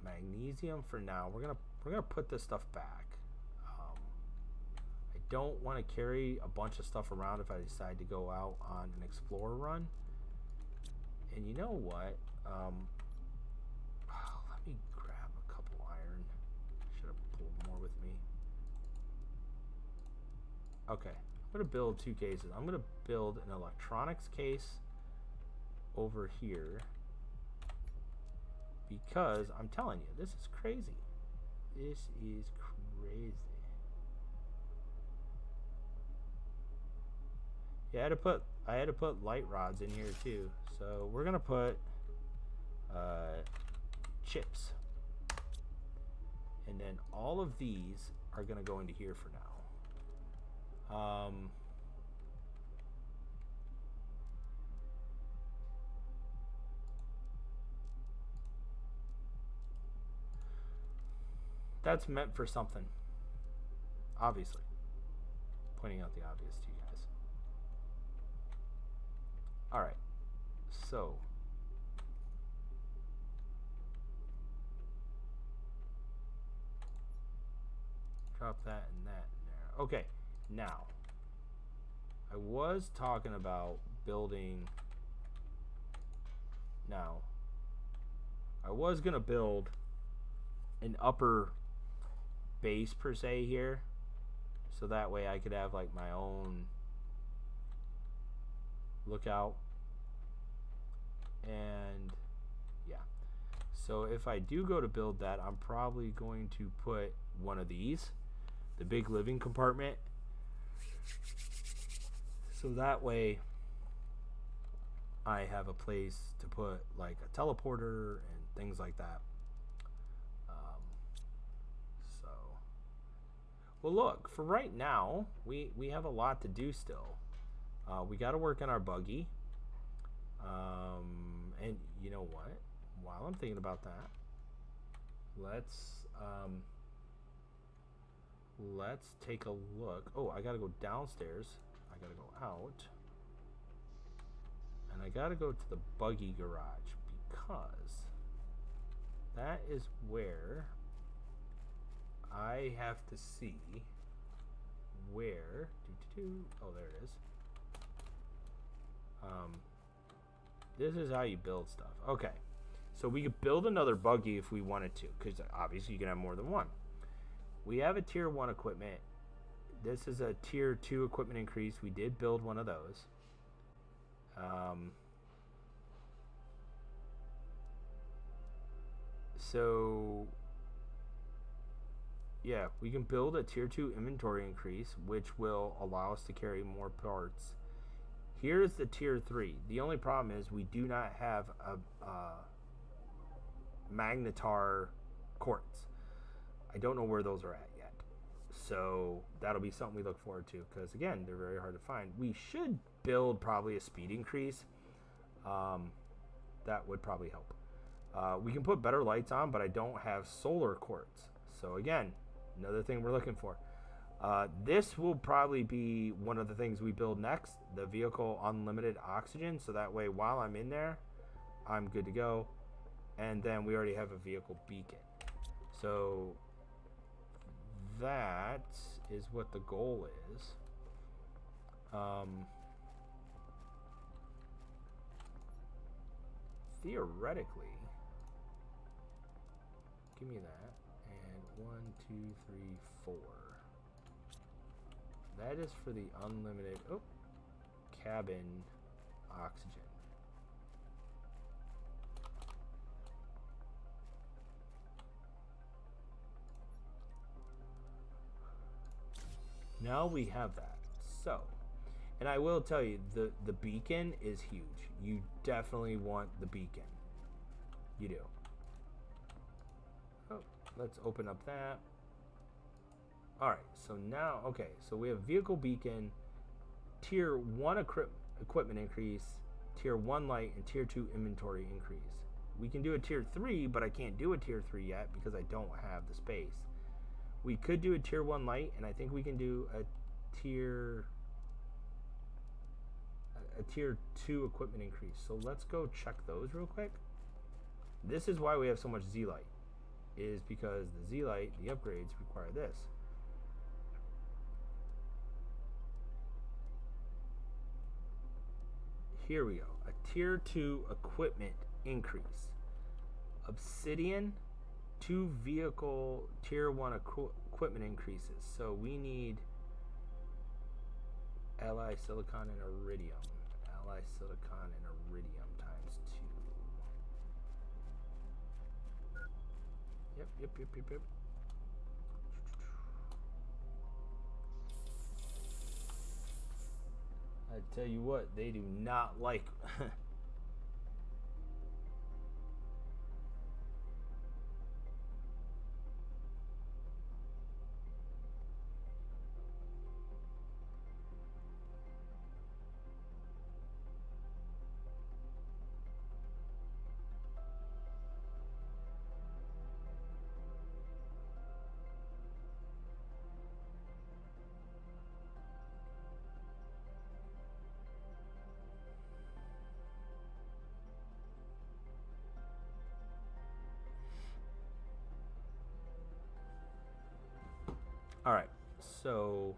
A: Magnesium for now. We're gonna put this stuff back. I don't want to carry a bunch of stuff around if I decide to go out on an explorer run. And you know what? Let me grab a couple iron. Should have pulled more with me. Okay, I'm going to build 2 cases. I'm going to build an electronics case over here because I'm telling you, this is crazy. This is crazy. Yeah, I had to put light rods in here too. So we're gonna put chips, and then all of these are gonna go into here for now. That's meant for something, obviously. Pointing out the obvious to you guys. All right, so drop that and that in there. Okay, now I was talking about building. Now I was gonna build an upper base per se here, so that way I could have like my own lookout. And yeah, so if I do go to build that, I'm probably going to put one of these, the big living compartment, so that way I have a place to put like a teleporter and things like that. Well, look, for right now, we have a lot to do still. We got to work on our buggy. And you know what? While I'm thinking about that, let's take a look. Oh, I got to go downstairs. I got to go out. And I got to go to the buggy garage because that is where I have to see where oh, there it is. This is how you build stuff. Okay, so we could build another buggy if we wanted to, because obviously you can have more than one. We have a tier 1 equipment. This is a tier 2 equipment increase. We did build one of those. So yeah, we can build a tier 2 inventory increase, which will allow us to carry more parts. Here's the tier 3. The only problem is we do not have a magnetar quartz. I don't know where those are at yet. So that'll be something we look forward to, because again, they're very hard to find. We should build probably a speed increase. That would probably help. We can put better lights on, but I don't have solar quartz. So again, another thing we're looking for. This will probably be one of the things we build next, the vehicle unlimited oxygen, so that way while I'm in there, I'm good to go. And then we already have a vehicle beacon. So that is what the goal is. Theoretically, give me that. And 1, 2, 3, 4. That is for the unlimited cabin oxygen. Now we have that. So, and I will tell you, the beacon is huge. You definitely want the beacon. You do. Oh, let's open up that. Alright, so now, okay, so we have vehicle beacon, tier 1 equipment increase, tier 1 light, and tier 2 inventory increase. We can do a tier 3, but I can't do a tier 3 yet because I don't have the space. We could do a tier 1 light, and I think we can do a tier 2 equipment increase. So let's go check those real quick. This is why we have so much Z-light, is because the Z-light, the upgrades require this. here we go. A tier 2 equipment increase. Obsidian, 2 vehicle tier 1 equipment increases. So we need ally silicon and iridium. Ally silicon and iridium times 2. Yep. I tell you what, they do not like. All right, so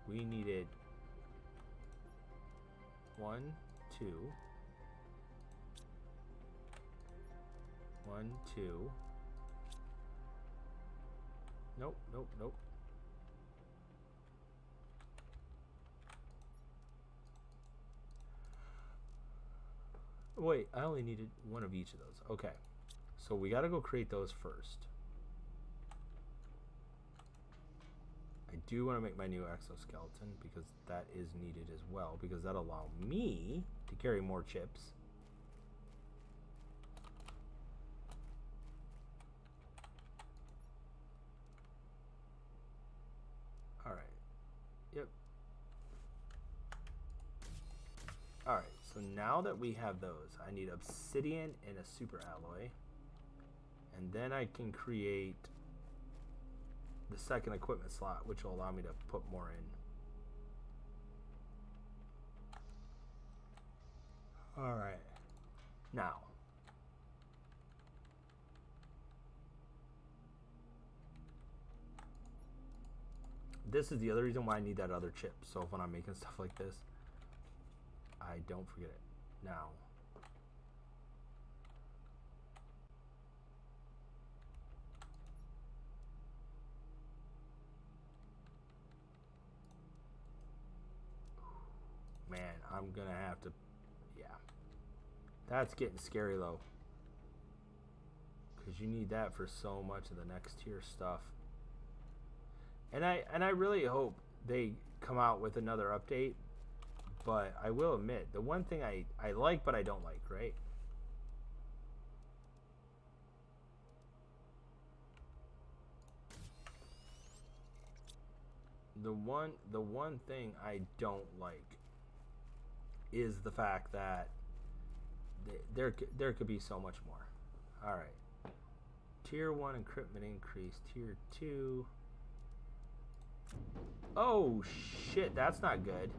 A: we needed 1, 2, 1, 2. Nope. Wait, I only needed one of each of those. Okay, so we got to go create those first. I do want to make my new exoskeleton because that is needed as well, because that'll allow me to carry more chips. All right. Yep. All right. So now that we have those, I need obsidian and a super alloy. And then I can create the second equipment slot, which will allow me to put more in. All right. Now, this is the other reason why I need that other chip. So when I'm making stuff like this, I don't forget it. Now, man, I'm gonna have to, yeah. That's getting scary though, because you need that for so much of the next tier stuff. And I really hope they come out with another update. But I will admit, the one thing I like but I don't like, right? The one thing I don't like is the fact that there could be so much more. All right. Tier 1 equipment increase, tier 2. Oh shit, that's not good.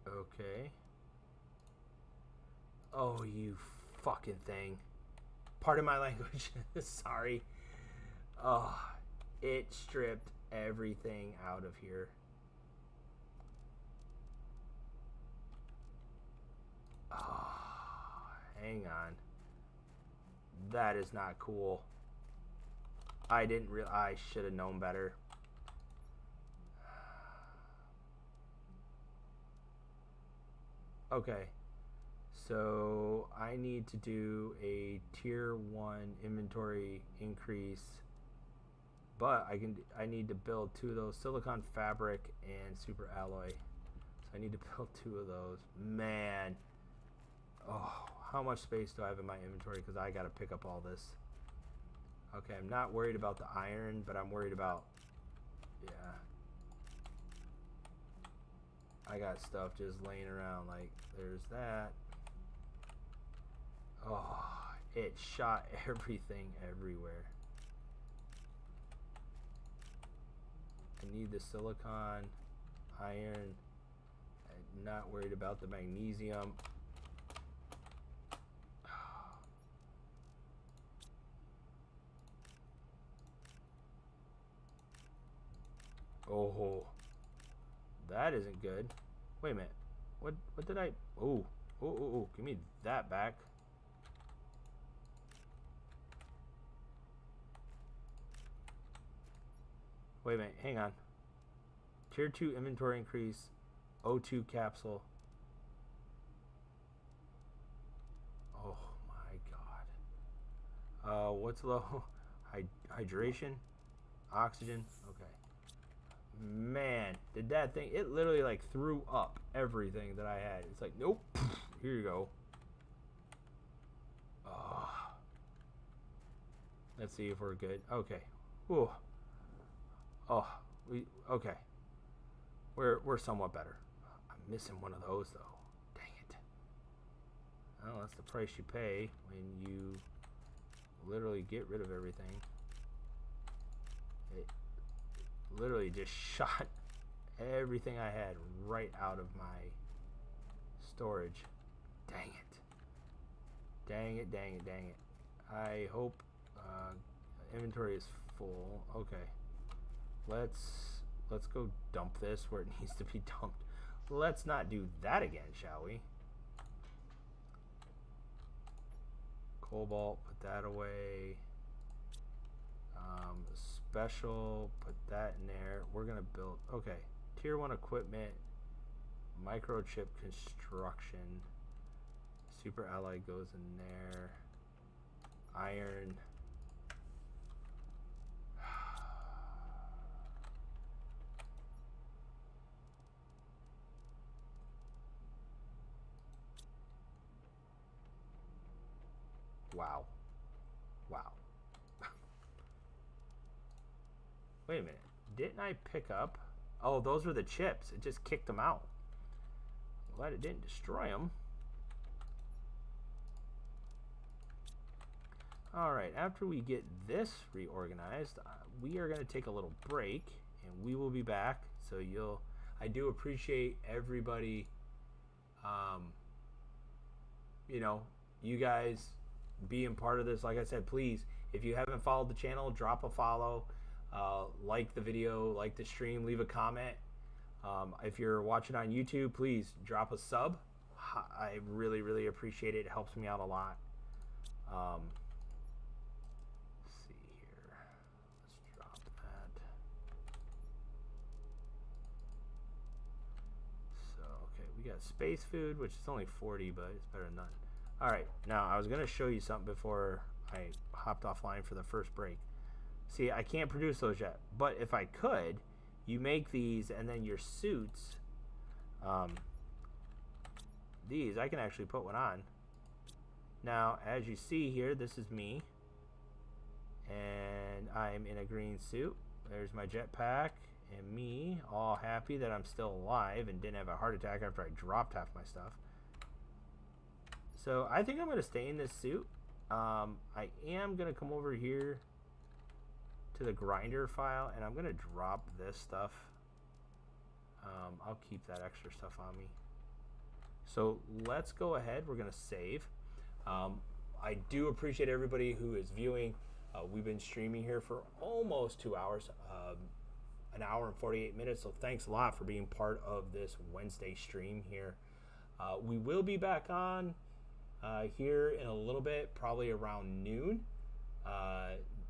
A: Okay. Oh, you fucking thing. Pardon my language. Sorry. Oh, it stripped everything out of here. Oh, hang on. That is not cool. I didn't realize. I should have known better. Okay, so I need to do a tier 1 inventory increase, but I need to build 2 of those, silicon fabric and super alloy. So I need to build 2 of those. Man, oh, how much space do I have in my inventory? Because I got to pick up all this. Okay, I'm not worried about the iron, but I'm worried about, yeah. I got stuff just laying around, like there's that. Oh, it shot everything everywhere. I need the silicon, iron. I'm not worried about the magnesium. Oh, that isn't good. Wait a minute. What did I... Oh, oh, give me that back. Wait a minute, hang on. Tier 2 inventory increase, O2 capsule. Oh my god. What's low? Hydration, oxygen. Okay. Man, did that thing, it literally like threw up everything that I had. It's like, nope, here you go. Oh. Let's see if we're good. Okay. Ooh. Oh, okay. We're somewhat better. I'm missing one of those though. Dang it. Well, that's the price you pay when you literally get rid of everything. It literally just shot everything I had right out of my storage. Dang it. Dang it, dang it, dang it. I hope inventory is full. Okay. Let's go dump this where it needs to be dumped. Let's not do that again, shall we? Cobalt, put that away. Special, put that in there. We're gonna build, okay. Tier 1 equipment, microchip construction. Super alloy goes in there. Iron. Wow. Wow. Wait a minute. Didn't I pick up? Oh, those were the chips. It just kicked them out. Glad it didn't destroy them. Alright, after we get this reorganized, we are going to take a little break, and we will be back. So I do appreciate everybody, you know, you guys being part of this. Like I said, please, if you haven't followed the channel, drop a follow, like the video, like the stream, leave a comment. If you're watching on YouTube, please drop a sub. I really, really appreciate it. It helps me out a lot. Let's see here. Let's drop that. So, okay, we got space food, which is only 40, but it's better than none. All right, now I was going to show you something before I hopped offline for the first break. See, I can't produce those yet, but if I could, you make these, and then your suits, these, I can actually put one on. Now, as you see here, this is me, and I'm in a green suit. There's my jetpack, and me, all happy that I'm still alive and didn't have a heart attack after I dropped half my stuff. So I think I'm going to stay in this suit. I am going to come over here to the grinder file, and I'm going to drop this stuff. I'll keep that extra stuff on me. So let's go ahead. We're going to save. I do appreciate everybody who is viewing. We've been streaming here for almost 2 hours, an hour and 48 minutes. So thanks a lot for being part of this Wednesday stream here. We will be back on here in a little bit, probably around noon,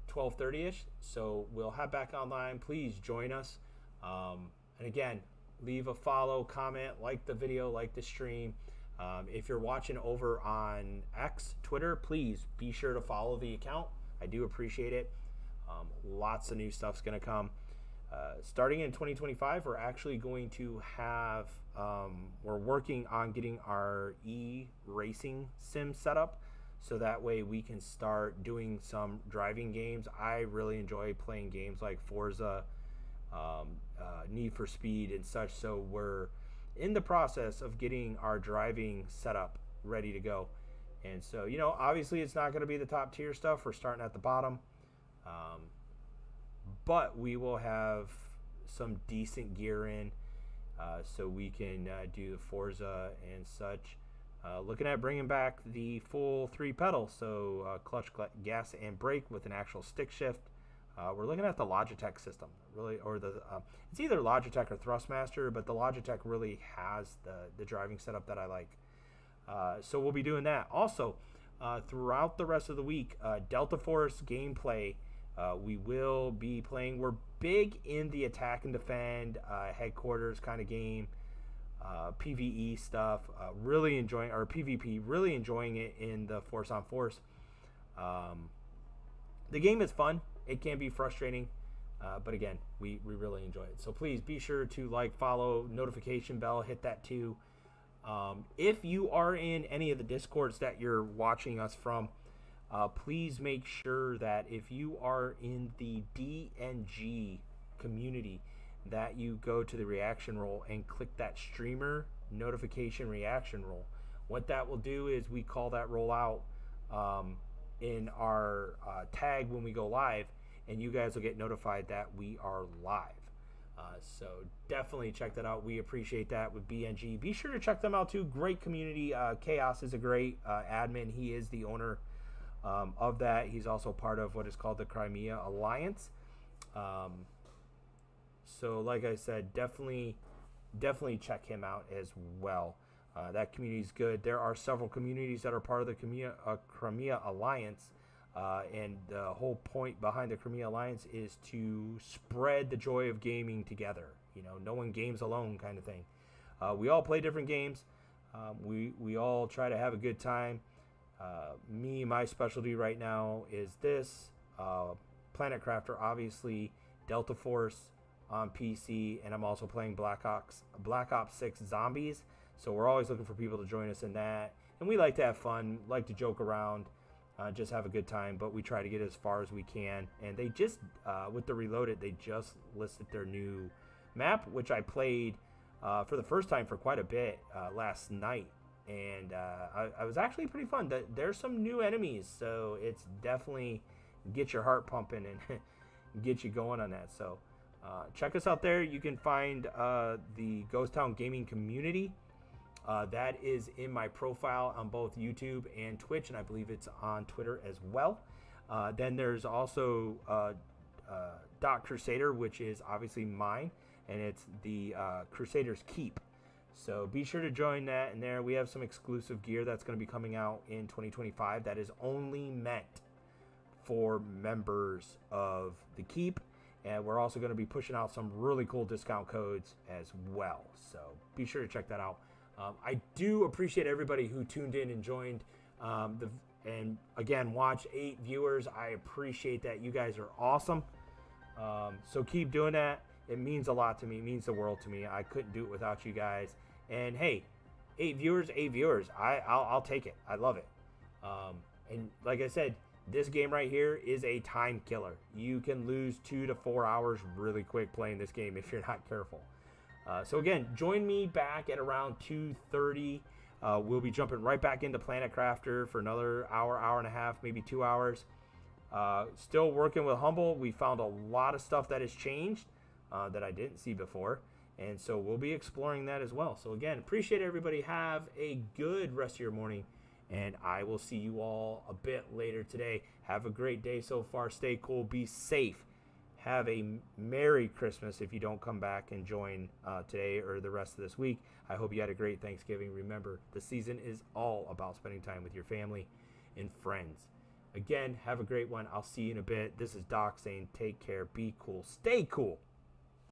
A: 12:30ish. So we'll have back online. Please join us. And again, leave a follow, comment, like the video, like the stream. If you're watching over on X, Twitter, please be sure to follow the account. I do appreciate it. Lots of new stuff's going to come. Starting in 2025, we're actually going to have, we're working on getting our e-racing sim set up, so that way we can start doing some driving games. I really enjoy playing games like Forza, Need for Speed and such, so we're in the process of getting our driving setup ready to go. And so, you know, obviously it's not going to be the top tier stuff. We're starting at the bottom. But we will have some decent gear in, so we can do the Forza and such. Looking at bringing back the full 3 pedal, so clutch, gas, and brake with an actual stick shift. We're looking at the Logitech system, really, or it's either Logitech or Thrustmaster, but the Logitech really has the driving setup that I like. So we'll be doing that. Also, throughout the rest of the week, Delta Force gameplay, we will be playing. We're big in the attack and defend, headquarters kind of game, PvE stuff. Really enjoying, or PvP, really enjoying it in the Force on Force. The game is fun. It can be frustrating, but again, we really enjoy it. So please be sure to like, follow, notification bell, hit that too. If you are in any of the Discords that you're watching us from, please make sure that if you are in the DNG community, that you go to the reaction roll and click that streamer notification reaction roll. What that will do is we call that roll out in our tag when we go live, and you guys will get notified that we are live. So definitely check that out. We appreciate that with BNG. Be sure to check them out too. Great community. Chaos is a great admin. He is the owner of that. He's also part of what is called the Crimea Alliance. So like I said, definitely check him out as well. That community is good. There are several communities that are part of the Crimea Alliance, and the whole point behind the Crimea Alliance is to spread the joy of gaming together. You know, no one games alone kind of thing. We all play different games. We all try to have a good time. My specialty right now is this, Planet Crafter, obviously, Delta Force on PC, and I'm also playing Black Ops 6 Zombies. So we're always looking for people to join us in that. And we like to have fun, like to joke around, just have a good time. But we try to get as far as we can. And they just, with the Reloaded, they just listed their new map, which I played for the first time for quite a bit last night. And I was actually pretty fun. There's some new enemies, so it's definitely get your heart pumping and get you going on that. So check us out there. You can find the Ghost Town Gaming community. That is in my profile on both YouTube and Twitch, and I believe it's on Twitter as well. Then there's also Crusader, which is obviously mine, and it's the Crusader's Keep. So be sure to join that. And there we have some exclusive gear that's going to be coming out in 2025 that is only meant for members of the Keep. And we're also going to be pushing out some really cool discount codes as well. So be sure to check that out. I do appreciate everybody who tuned in and joined. And again, watch 8 viewers. I appreciate that. You guys are awesome. So keep doing that. It means a lot to me. It means the world to me. I couldn't do it without you guys. And hey, 8 viewers, 8 viewers. I'll take it. I love it. And like I said, this game right here is a time killer. You can lose 2 to 4 hours really quick playing this game if you're not careful. So again, join me back at around 2:30. We'll be jumping right back into Planet Crafter for another hour and a half, maybe 2 hours. Still working with Humble. We found a lot of stuff that has changed that I didn't see before. And so we'll be exploring that as well. So again, appreciate everybody. Have a good rest of your morning. And I will see you all a bit later today. Have a great day so far. Stay cool. Be safe. Have a Merry Christmas if you don't come back and join today or the rest of this week. I hope you had a great Thanksgiving. Remember, the season is all about spending time with your family and friends. Again, have a great one. I'll see you in a bit. This is Doc saying take care, be cool, stay cool.